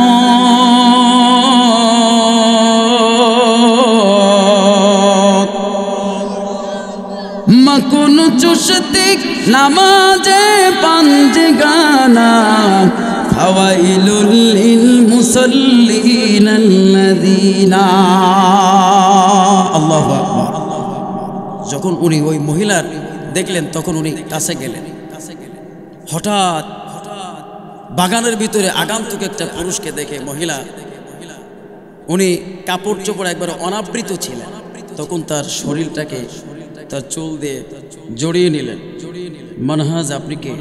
مَكُنُ چُشتِك نَمَازে পাঞ্জগানা فويل للمصلين الذين الله أكبر। যখন উনি ওই মহিলার দেখলেন তখন উনি কাছে গেলেন। হঠাৎ বাগানের ভিতরে আগান্তুক একটা পুরুষকে দেখে মহিলা, উনি কাপড় চোপড় একবার অনাবৃত ছিলেন, তখন তার শরীরটাকে তার চুল দিয়ে জড়িয়ে নিলেন। মানহাজ, আপনি কে?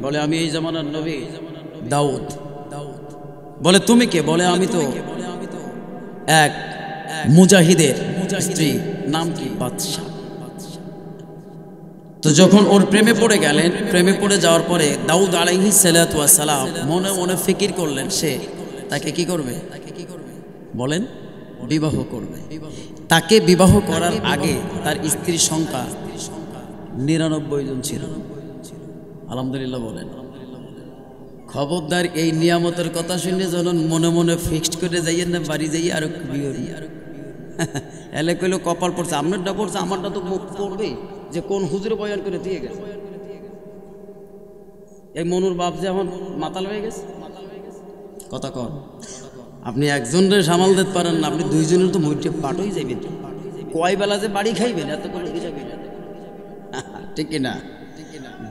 বলে আমি এই জামানার নবী দাউদ। বলে তুমি কে? বলে আমি তো এক মুজাহিদের স্ত্রী, নাম কি? বাদশাহ। তো যখন ওর প্রেমে পড়ে গেলেন, প্রেমে পড়ে যাওয়ার পরে দাউদ আলাইহিস সালাতু ওয়াস সালাম মনে মনে ফিকির করলেন সে তাকে কি করবে? বলেন বিবাহ করবে। তাকে বিবাহ করার আগে তার স্ত্রীর সংখ্যা 99 জন ছিল। আলহামদুলিল্লাহ বলেন। খবরদার এই নিয়ামতের কথা শুনে যেন মনে মনে ফিক্সড করে যাইয়েন না, বাড়ি যাই আর এলে কইলো কপাল পড়ছে, আপনারটা পড়ছে, আমারটা তো মুখ পড়বে যে কোন হুজুরে বয়ান করে দিয়ে গেছে। এই মনুর বাপ যে এখন মাতাল হয়ে গেছে কথা কন। আপনি একজনের সামাল দিতে পারেন না, আপনি দুইজনের তো মুইটে পাটই যাইবেন। কয় বেলা যে বাড়ি খাইবেন এত কোনো হিসাবে ঠিক না?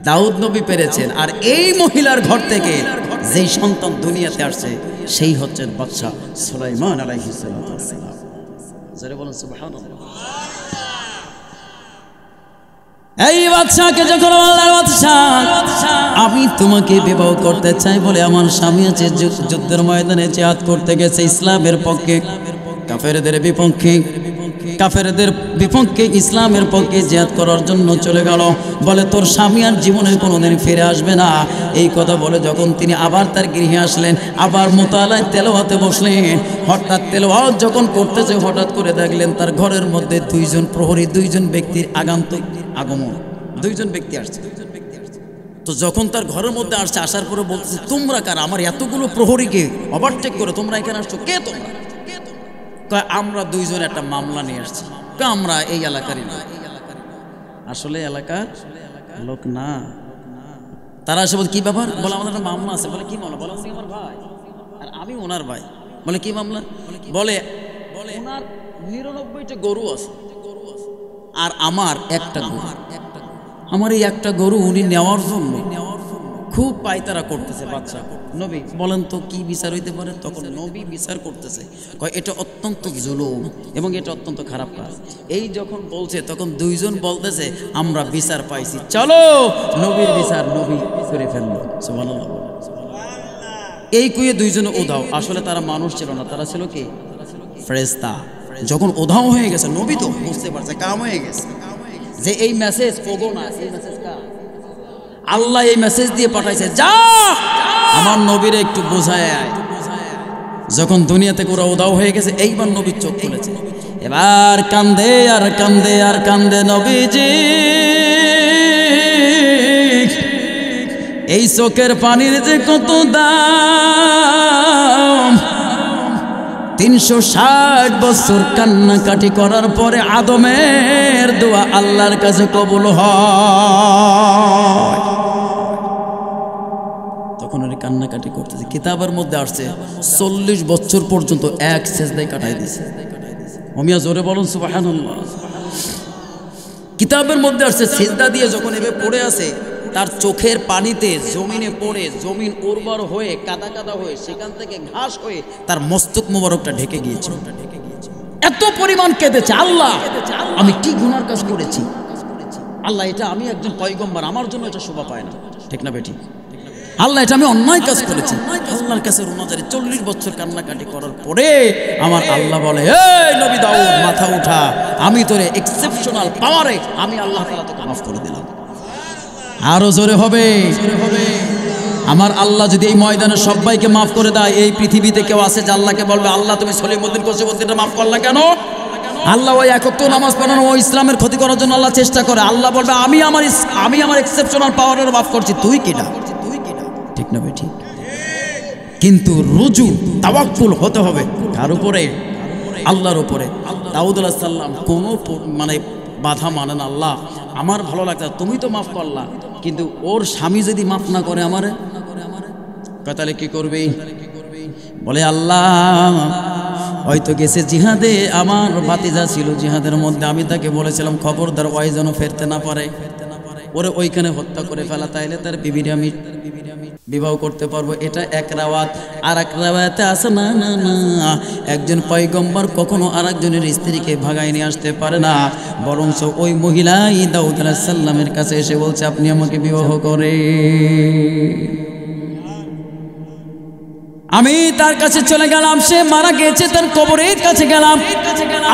দাউদ নবী পেরেছেন। আর এই মহিলার ঘর থেকে যেই সন্তান দুনিয়াতে আসছে সেই হচ্ছেন বাদশাহ সুলাইমান আলাইহিস সালাম। যারা বলেন সুবহানাল্লাহ। এই বাদশাকে যখন আল্লাহর বাদশা, আমি তোমাকে বিবাহ করতে চাই বলে আমার স্বামী আছে যুদ্ধের ময়দানে জিহাদ করতে গেছে ইসলামের পক্ষে, কাফেরদের বিপক্ষে, কাফেরদের বিপক্ষে ইসলামের পক্ষে জিহাদ করার জন্য চলে গেল। বলে তোর স্বামী আর জীবনে কোনোদিন ফিরে আসবে না। এই কথা বলে যখন তিনি আবার তার গৃহে আসলেন, আবার মুতালায় তেলাওয়াতে বসলেন। হঠাৎ তেলাওয়াত যখন করতেছে হঠাৎ করে দেখলেন তার ঘরের মধ্যে দুইজন প্রহরী, দুইজন ব্যক্তির আগমন, দুইজন ব্যক্তি আসছে। তো যখন তার ঘরের মধ্যে আসছে, আসার পরে বলতেছে তোমরা কার? আমার এতগুলো প্রহরীকে ওভারটেক করে তোমরা এখানে আসছো, কে তোমরা? আমরা দুইজন একটা মামলা নিয়ে আসছি। আমরা এই এলাকারই না, আসলে এলাকার লোক না। তারা এসে বলে কি ব্যাপার, বলে আমাদের একটা মামলা আছে। বলে কি মামলা? বলে উনি আমার ভাই আর আমি ওনার ভাই। বলে কি মামলা? বলে ওনার 99টা গরু আছে আর আমার একটা গরু। আমার এই একটা গরু উনি নেওয়ার জন্য খুব পায়তারা করতেছে। বাচ্চা নবী বলেন তো কি বিচার হইতে পারে? তখন নবী বিচার করতেছে, কয় এটা অত্যন্ত জুলুম এবং এটা অত্যন্ত খারাপ কাজ। এই যখন বলছে তখন দুইজন বলতেছে আমরা বিচার পাইছি, চলো নবীর বিচার নবী করে ফেললো। সুবহানাল্লাহ। এই কুয়ে দুইজনে উধাও। আসলে তারা মানুষ ছিল না, তারা ছিল কি? ফেরেশতা। যখন উধাও হয়ে গেছে নবী তো বুঝতে পারছে কাম হয়ে গেছে, যে এই মেসেজ ওগো না, এই মেসেজ কার? আল্লাহ এই মেসেজ দিয়ে পাঠাইছে, যা আমার নবীরে একটু বোঝায় আয়। যখন দুনিয়া থেকে ওরা উধাও হয়ে গেছে, এইবার নবীর চোখ খুলেছে। এবার কান্দে আর কান্দে আর কান্দে নবীজি। এই চোখের পানির যে কত দাম! 360 বছর কান্নাকাটি করার পরে আদমের দোয়া আল্লাহর কাছে কবুল হয়। তখন ওই কান্নাকাটি করতেছে। কিতাবের মধ্যে আসছে 40 বছর পর্যন্ত এক সেজদায় কাটাই দিয়েছে। ওমিয়া জোরে বলুন সুবহানাল্লাহ। কিতাবের মধ্যে আসছে সেজদা দিয়ে যখন এভাবে পড়ে আছে, তার চোখের পানিতে জমিনে পড়ে জমিন উর্বর হয়ে কাদা কাদা হয়ে সেখান থেকে ঘাস হয়ে তার মস্তক মোবারকটা ঢেকে গিয়েছে। এত পরিমাণ কেঁদেছে, আল্লাহ আমি কি গুনার কাজ করেছি, আল্লাহ এটা আমি একজন পয়গম্বর, আমার জন্য এটা শোভা পায় না। ঠিক না বেটি? আল্লাহ এটা আমি অন্যায় কাজ করেছি। আল্লাহর কাছে রোনাজারি 40 বছর কান্নাকাটি করার পরে আমার আল্লাহ বলে, এই নবী দাউদ মাথা উঠা, আমি তোরে এক্সেপশনাল পাওয়ারে আমি আল্লাহ তাআলা তোকে মাফ করে দিলাম। আরো জোরে হবে। আমার আল্লাহ যদি এই ময়দানে সবাইকে মাফ করে দেয়, এই পৃথিবীতে কেউ আছে যে আল্লাহকে বলবে আল্লাহ তুমি সলিমউদ্দিন কোসিবউদ্দিনটা মাফ করলা কেন? আল্লাহ ওই একক তো নামাজ পড়ানো ও ইসলামের ক্ষতি করার জন্য আল্লাহ চেষ্টা করে। আল্লাহ বলবে আমি আমার এক্সেপশনাল পাওয়ারের মাফ করছি, তুই কিনা? ঠিক না ভাই? ঠিক। কিন্তু রুজু তাওয়াক্কুল হতে হবে কার উপরে? আল্লাহর উপরে। দাউদ আলাইহিস সালাম কোনো মানে বাধা মানেন, আল্লাহ আমার ভালো লাগছে তুমি তো মাফ করলা, কিন্তু ওর স্বামী যদি মাফ না করে আমারে, তাহলে কি করবি? বলে আল্লাহ হয়তো গেছে জিহাদে, আমার ভাতিজা ছিল জিহাদের মধ্যে, আমি তাকে বলেছিলাম খবরদার ওই যেন ফেরতে না পারে, ওরে ওইখানে হত্যা করে ফেলা, তাইলে তার বিবির আমি বিবাহ করতে পারবো। এটা এক রাওয়াত। আর এক রাওয়াতে আছে না না না, একজন পয়গম্বর কখনো আর একজনের স্ত্রীকে ভাগায় নিয়ে আসতে পারে না, বরঞ্চ ওই মহিলাই দাউদ আলাইহিস সালামের কাছে এসে বলছে আপনি আমাকে বিবাহ করে। আমি তার কাছে চলে গেলাম, সে মারা গেছে, তার কবরের কাছে গেলাম।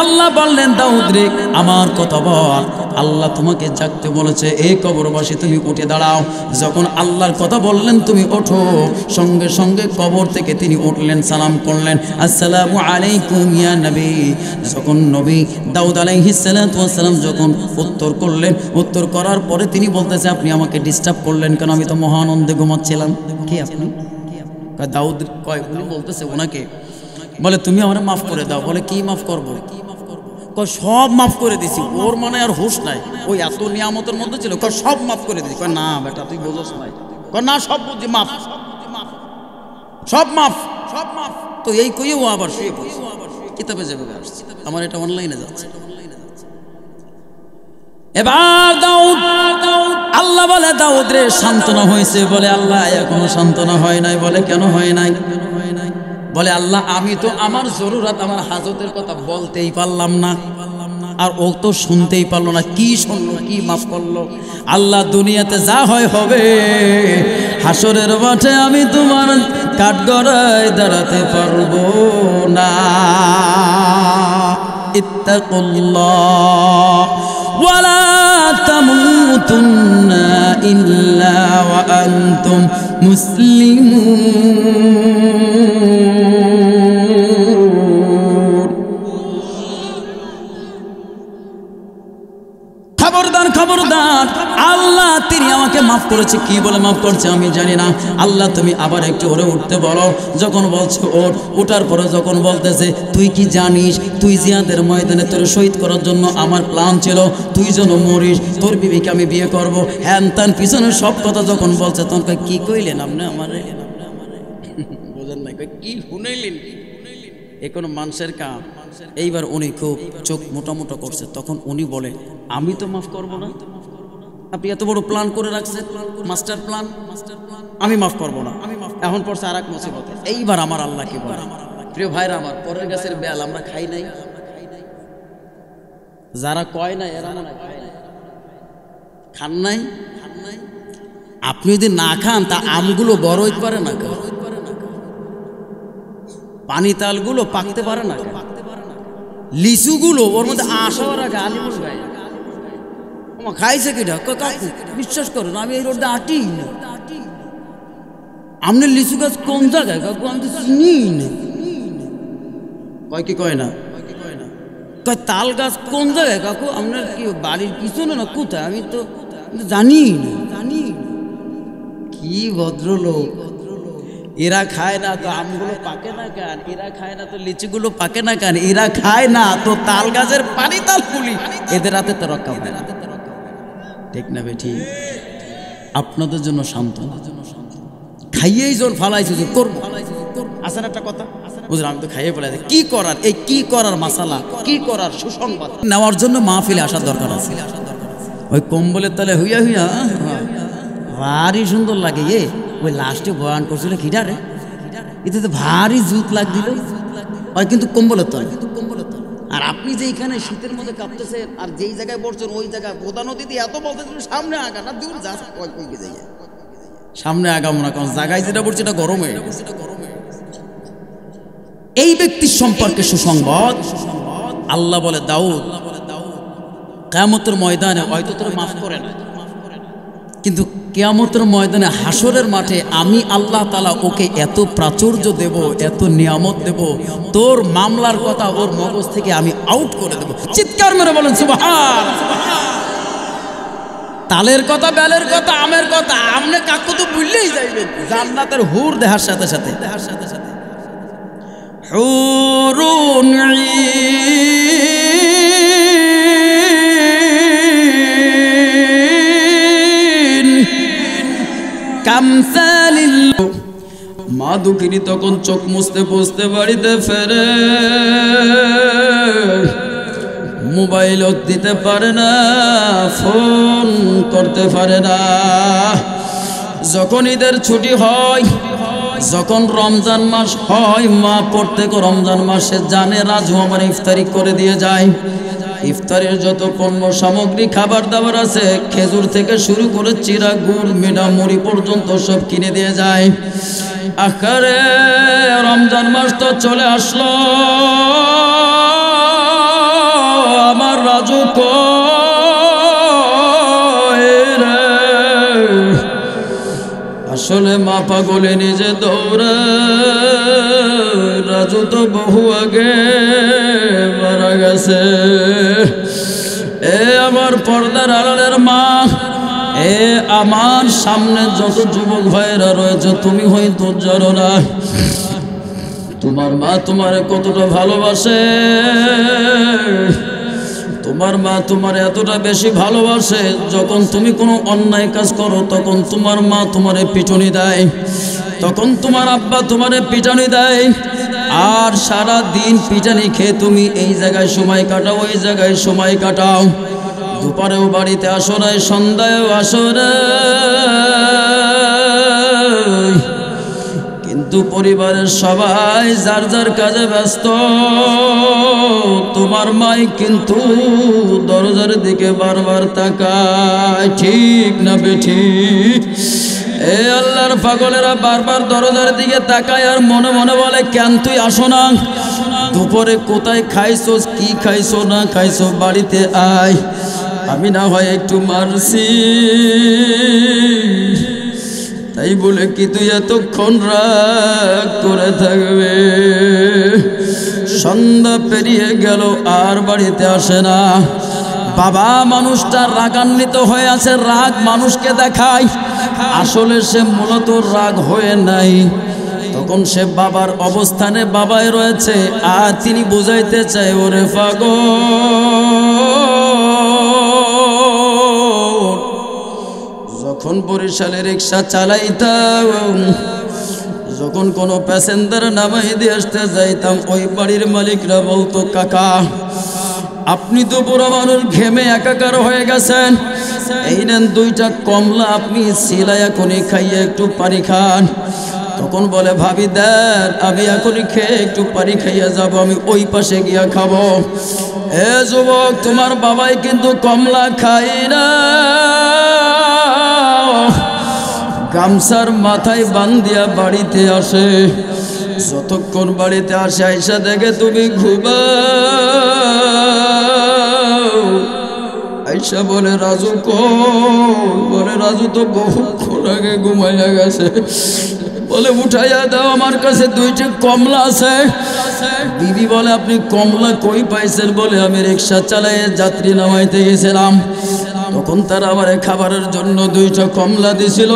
আল্লাহ বললেন দাউদ রে আমার কথা বল, আল্লাহ তোমাকে জাগতে বলেছে, এই কবরবাসী তুমি উঠে দাঁড়াও। যখন আল্লাহর কথা বললেন তুমি ওঠো, সঙ্গে সঙ্গে কবর থেকে তিনি উঠলেন, সালাম করলেন, আসসালামু আলাইকুম ইয়া নবী। যখন নবী দাউদ আলাইহিস সালাতু ওয়াস সালাম যখন উত্তর করলেন, উত্তর করার পরে তিনি বলতেছে আপনি আমাকে ডিস্টার্ব করলেন কেন? আমি তো মহানন্দে ঘুমাচ্ছিলাম। কে আপনি? দাউদ কয় উনি বলতেছে ওনাকে, বলে তুমি আমার মাফ করে দাও। বলে কি মাফ করবো? কয় সব মাফ করে দিছি। ওর মানে আর হুঁশ নাই, ওই এত নিয়ামতের মধ্যে ছিল, কয় সব মাফ করে দিছি। কয় না বেটা তুই বোঝস নাই। কয় না সব বুঝি মাফ, সব মাফ, সব মাফ। তো এই কইয়ে ও আবার শুয়ে পড়ছে। কিতাবে যেভাবে আসছে, আমার এটা অনলাইনে যাচ্ছে। এবার দাউদ আল্লাহ বলে দাউদ রে সান্ত্বনা হয়েছে? বলে আল্লাহ এখনো সান্ত্বনা হয় নাই। বলে কেন হয় নাই? বলে আল্লাহ আমি তো আমার জরুরত আমার হাজতের কথা বলতেই পারলাম না, আর ও তো শুনতেই পারলো না। কি শুনলো, কি মাফ করলো? আল্লাহ দুনিয়াতে যা হয় হবে, হাসরের মাঠে আমি তোমার কাঠগড়ায় দাঁড়াতে পারবো না। ইত্তাকুল্লাহ ওয়ালা তামুতুন্না ইল্লা ওয়া আনতুম মুসলিমুন। খবরদার খবরদার, আল্লাহ তিনি আমাকে মাফ করেছে। কি বলে মাফ করছে আমি জানি না। আল্লাহ তুমি আবার একটু ওরে উঠতে বলো। যখন বলছে ওঠ, ওঠার পরে যখন বলতেছে তুই কি জানিস তুই জিহাদের ময়দানে তোর শহীদ করার জন্য আমার প্ল্যান ছিল, তুই যেন মরিস, তোর বিবিকে আমি বিয়ে করবো, হ্যান তান পিছনে সব কথা যখন বলছে তখন কি কইলেন আপনি আমারে? বোঝেন না কি শুনাইলেন? এ কোনো মানুষের কাম। এইবার উনি খুব চোখ মোটা মোটা করছে। তখন উনি বলে আমি তো মাফ করব না, আপনি এত বড় প্ল্যান করে রাখছেন, মাস্টার প্ল্যান, আমি মাফ করব না। এখন পড়ছে আর এক মুসিবত। এইবার আমার আল্লাহ কি বলে, প্রিয় ভাইরা আমার, পরের গাছের বেল আমরা খাই নাই, যারা কয় না এরা মনে খায় নাই, খান নাই। আপনি যদি না খান তা আমগুলো বড় হইতে পারে না, পানি তালগুলো পাকতে পারে না, লিচুগুলো ওর মধ্যে আশাও রাখে আলিমুল গায়ে আমার খাইছে কিটা কাকু বিশ্বাস করেন আমি এই রোডে আটি না। আপনার লিচু গাছ কোন জায়গায় কাকু? আমি তো চিনি না। কয় কি কয় না? কয় তাল গাছ কোন জায়গায় কাকু? আপনার কি বাড়ির পিছনে না কোথায়? আমি তো জানি না। কি ভদ্রলোক! এরা খায় না তো আমগুলো পাকে না কেন? এরা খায় না তো লিচুগুলো পাকে না কেন? এরা খায় না তো তাল গাছের পানি তাল ফুলি, এদের হাতে তো রক্ষা হয় না। ঠিক না বেঠি? আপনাদের জন্য সান্ত্বনা, খাইয়েই জোর ফালাইছে জোর করবো। আসেন একটা কথা বুঝলাম, আমি তো খাইয়ে ফেলাইছি, কি করার? এই কি করার মাসালা, কি করার সুসংবাদ নেওয়ার জন্য মাহফিলে আসার দরকার আছে। ওই কম্বলের তলে হইয়া হইয়া ভারী সুন্দর লাগে। ওই লাস্টে বয়ান করছিল খিডারে, এতে তো ভারী জুত লাগ দিল। ওই কিন্তু কম্বলের তলে। আর আপনি যে এখানে শীতের মধ্যে কাঁপতেছেন আর যেই জায়গায় বসছেন ওই জায়গায় বোদা নদীতে এত বলতেছিল সামনে আগা না দূর যা সামনে আগা মনে করেন জায়গায় যেটা পড়ছে এটা গরম হয়ে গেছে। এই ব্যক্তির সম্পর্কে সুসংবাদ আল্লাহ বলে দাউদ কিয়ামতের ময়দানে হয়তো তোর মাফ করে না, কিন্তু কিয়ামতের ময়দানে হাসরের মাঠে আমি আল্লাহ তাআলা ওকে এত প্রাচুর্য দেব, এত নিয়ামত দেব, তোর মামলার কথা ওর মগজ থেকে আমি আউট করে দেব। চিৎকার মেরে বলেন সুবহানাল্লাহ। তালের কথা, বেলের কথা, আমের কথা আমনে কাকু তো ভুললেই যাইবেন জান্নাতের হুর দেখার সাথে সাথে। হুরুন মা দুঃখিনী তখন চোখ মুছতে বুঝতে বাড়িতে ফেরে, মোবাইল দিতে পারে না, ফোন করতে পারে না। যখন ঈদের ছুটি হয়, যখন রমজান মাস হয়, মা প্রত্যেক রমজান মাসে জানে রাজু আমার ইফতারি করে দিয়ে যায়। ইফতারের যত পণ্য সামগ্রী খাবার দাবার আছে, খেজুর থেকে শুরু করে চিরা, গুড়, মিঠা, মুড়ি পর্যন্ত সব কিনে দিয়ে যায়। আকারে রমজান মাস তো চলে আসলো, আমার রাজু কই রে? আসলে মা পাগলে নিজে দৌড়ে, রাজু তো বহু আগে মারা গেছে। এ আমার পর্দার আড়ালের মা, এ আমার সামনে যত যুবক ভাইরা রয়েছে, তুমি হয়তো জানো না তোমার মা তোমারে কতটা ভালোবাসে। তোমার মা তোমার এতটা বেশি ভালোবাসে, যখন তুমি কোনো অন্যায় কাজ করো তখন তোমার মা তোমারে পিটুনি দেয়, তখন তোমার আব্বা তোমারে পিটানি দেয়। আর সারা দিন পিটানি খেয়ে তুমি এই জায়গায় সময় কাটাও, ওই জায়গায় সময় কাটাও, দুপুরেও বাড়িতে আসো না, সন্ধ্যায়ও আসো না, কিন্তু পরিবারের সবাই যার যার কাজে ব্যস্ত। তোমার মাই কিন্তু দরজার দিকে বারবার তাকায়, ঠিক না বেঠিক? এ আল্লাহর পাগলেরা বারবার দরজার দিকে তাকায় আর মনে মনে বলে কেন তুই আসো না? দুপুরে কোথায় খাইছো, কি খাইছো না খাইছো, বাড়িতে আয়, আমি না হয় একটু মারছি, তাই বলে কি তুই এতক্ষণ রাগ করে থাকবে? সন্ধ্যা পেরিয়ে গেল আর বাড়িতে আসে না। বাবা মানুষটা রাগান্বিত হয়ে আছে, রাগ মানুষকে দেখায়, আসলে সে মূলত রাগ হয়ে নাই। তখন সে বাবার অবস্থানে বাবাই রয়েছে, আর তিনি বুঝাইতে চায়, ওরে পাগল, যখন বরিশালে রিক্সা চালাইতাম, যখন কোনো প্যাসেঞ্জার নামাই দিয়ে আসতে যাইতাম, ওই বাড়ির মালিকরা বলতো, কাকা আপনি তো বুড়ো মানুষ, ঘেমে একাকার হয়ে গেছেন, এই নেন 2টা কমলা, আপনি সিলাই এখনই খাইয়ে একটু পানি খান। তখন বলে, ভাবি দেন, আমি এখনই খেয়ে একটু পানি খাইয়ে যাব, আমি ওই পাশে গিয়া খাবো। এ যুবক, তোমার বাবাই কিন্তু কমলা খাই না, গামছার মাথায় বান্ধিয়া বাড়িতে আসে। যতক্ষণ বাড়িতে আসে, আইসা দেখে তুমি ঘুমাও। আইসা বলে, রাজু কই? বলে, রাজু তো বহুক্ষণ আগে ঘুমাইয়া গেছে। বলে, উঠাইয়া দাও, আমার কাছে 2টি কমলা আছে। বিবি বলে, আপনি কমলা কই পাইছেন? বলে, আমি রিক্সা চালাই যাত্রী নামাইতে গেছিলাম, তখন তারা আমার খাবারের জন্য 2টা কমলা দিছিল,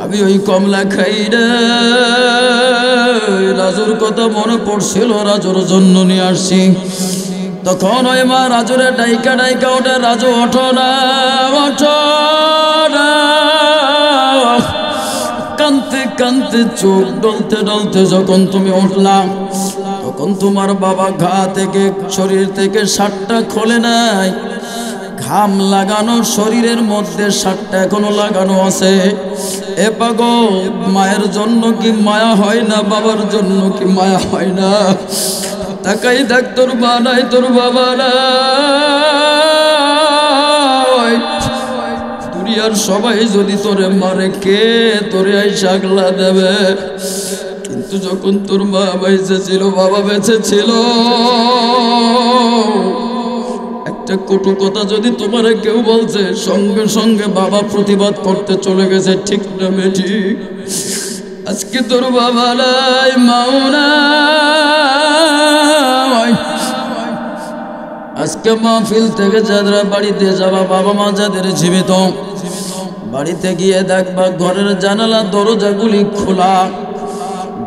আমি ওই কমলা খাই না। রাজুর কথা মনে পড়ছিল, রাজুর জন্য নিয়ে আসছি। তখন ওই মা রাজুরে ডাইকা ডাইকা ওঠে, রাজু ওঠো না, ওঠো না। কানতে কানতে, চোখ ডলতে ডলতে যখন তুমি উঠলাম, তখন তোমার বাবা ঘা থেকে, শরীর থেকে শার্টটা খোলে নাই, ঘাম লাগানো শরীরের মধ্যে শার্টটা এখনো লাগানো আছে। এ পাগল, মায়ের জন্য কি মায়া হয় না? বাবার জন্য কি মায়া হয় না? তাকাই দেখ, তোর মা নাই, তোর বাবা নাই। দুনিয়ার সবাই যদি তোরে মারে, কে তোরে আইসা আগলা দেবে? কিন্তু যখন তোর মা বেঁচে ছিল, বাবা বেঁচে ছিল, একটা কটু কথা যদি তোমার কেউ বলছে, সঙ্গে সঙ্গে বাবা প্রতিবাদ করতে চলে গেছে, ঠিক না বেটি? আজকে তোর বাবা নাই, মাও নাই। আজকে মাহফিল থেকে যারা বাড়িতে যাবা, বাবা মা যাদের জীবিত, বাড়িতে গিয়ে দেখবা ঘরের জানালা দরজাগুলি খোলা,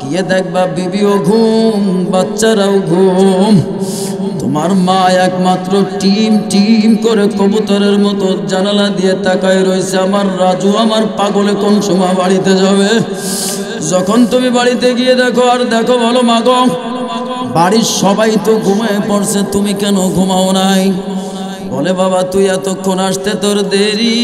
গিয়ে দেখবা বিবিও ঘুম, বাচ্চারাও ঘুম। তোমার মা একমাত্র টিম টিম করে কবুতরের মতো জানালা দিয়ে তাকায় রয়েছে, আমার রাজু, আমার পাগলে কোন সময় বাড়িতে যাবে। যখন তুমি বাড়িতে গিয়ে দেখো, আর দেখো, বলো, মাগো, বাড়ির সবাই তো ঘুমায় পড়ছে, তুমি কেন ঘুমাও নাই? বলে, বাবা তুই এতক্ষণ আসতে তোর দেরি,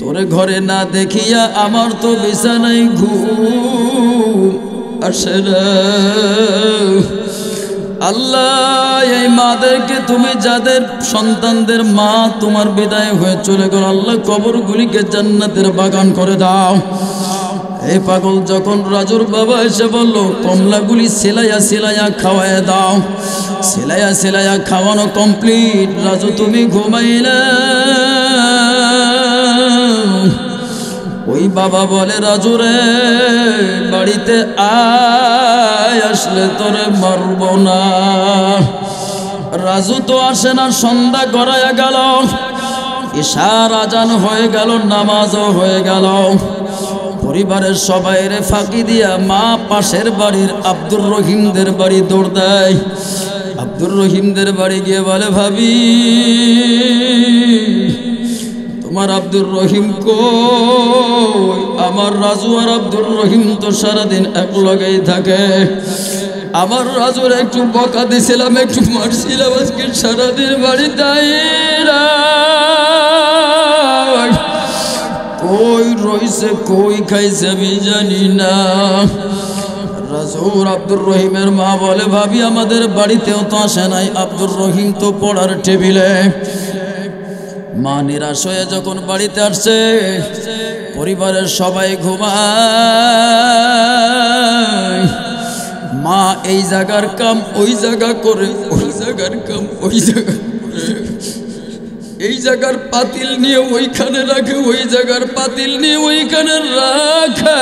তোরে ঘরে না দেখিয়া আমার তো বিছানায় ঘুম আসে না। আল্লাহ, এই মাদেরকে তুমি, যাদের সন্তানদের মা তোমার বিদায় হয়ে চলে গেল, আল্লাহ কবরগুলিকে জান্নাতের বাগান করে দাও। এই পাগল, যখন রাজুর বাবা এসে বলল, কমলাগুলি সেলাইয়া সেলাইয়া খাওয়ায় দাও, সেলাইয়া সেলাইয়া খাওয়ানো কমপ্লিট, রাজু তুমি ঘুমাইলে। ওই বাবা বলে, রাজু রে, বাড়িতে আয়, আসলে তোরে মারব না। রাজু তো আসে না, সন্ধ্যা গড়াইয়া গেল, ইশার আজান হয়ে গেল, নামাজও হয়ে গেল। পরিবারের সবাইরে ফাঁকি দিয়া মা পাশের বাড়ির আব্দুর রহিমদের বাড়ি দৌড় দেয়। আব্দুর রহিমদের বাড়ি গিয়ে বলে, ভাবি, তোমার আব্দুর রহিম কই? আমার রাজু আর আব্দুর রহিম তো সারাদিন এক লগেই থাকে, আমার রাজুর একটু বকা দিছিলাম, একটু মারছিলাম, আজকে সারাদিন বাড়িতে কই রইছে, কই খাইছে আমি জানি না। রাজুর আব্দুর রহিমের মা বলে, ভাবি আমাদের বাড়িতেও তো আসে নাই, আব্দুর রহিম তো পড়ার টেবিলে। মা নিরাশ হয়ে যখন বাড়িতে আসছে, পরিবারের সবাই ঘুমায়, মা এই জায়গার কাম ওই জায়গা করে, ওই জায়গার কাম ওই জায়গা করে, এই জায়গার পাতিল নিয়ে ওইখানে রাখে, ওই জায়গার পাতিল নিয়ে ওইখানে রাখে।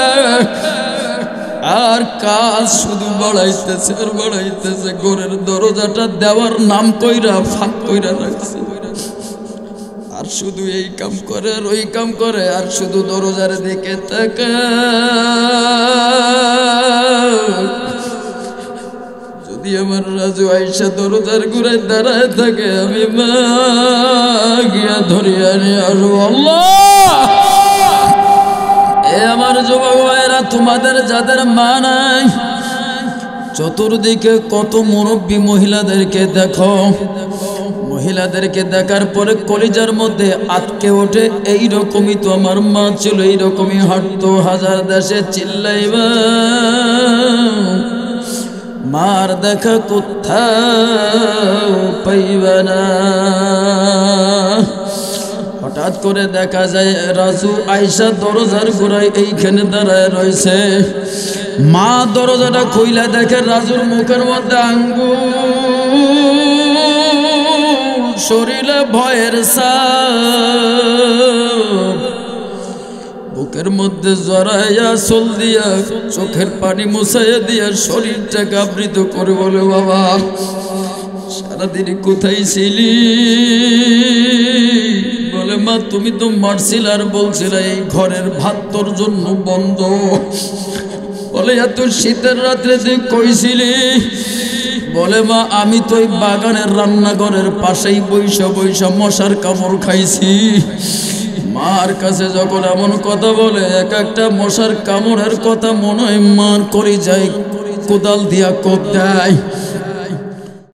আর কাজ শুধু বাড়াইতেছে আর বাড়াইতেছে। ঘরের দরজাটা দেওয়ার নাম কইরা ফাঁক কইরা রাখছে, আর শুধু এই কাম করে আর ওই কাম করে, আর শুধু দরজার দিকে তাকায়। যদি আমার রাজু আইসা দরজার ঘুরায় দাঁড়ায় থাকে, আমি মা গিয়া ধরিয়া নিয়ে আসবো। আল্লাহ, এ আমার যুবক ভাইয়েরা, তোমাদের যাদের মা নাই, চতুর্দিকে কত মুরব্বী মহিলাদেরকে দেখো। মহিলাদেরকে দেখার পরে কলিজার মধ্যে আটকে ওঠে, এইরকমই তো আমার মা ছিল, এইরকমই হাঁটতো, হাজার দেশে চিল্লাইবা, মার দেখা কোথাও পাইবা না। হঠাৎ করে দেখা যায় রাজু আয়সা দরজার গোড়ায় এইখানে দাঁড়ায় রয়েছে। মা দরজাটা খুইলা দেখে রাজুর মুখের মধ্যে আঙ্গুল, শরীরে ভয়ের ছাপ, বুকের মধ্যে জড়াইয়া চল দিয়া চোখের পানি মুছাইয়া দিয়া শরীরটাকে আবৃত করে বলে, বাবা সারাদিন কোথায় ছিলি? বলে, মা তুমি তো মারছিল আর বলছিল এই ঘরের ভাত তোর জন্য বন্ধ। বলে, এত শীতের রাত্রে তুই কইছিলি? বলে, মা আমি তো ওই বাগানের রান্নাঘরের পাশেই বৈশা বৈশা মশার কামড় খাইছি। মার কাছে যখন এমন কথা বলে, এক একটা মশার কামড়ের কথা মনে হয় মার করে যায়, কোদাল দিয়া কোপ দেয়।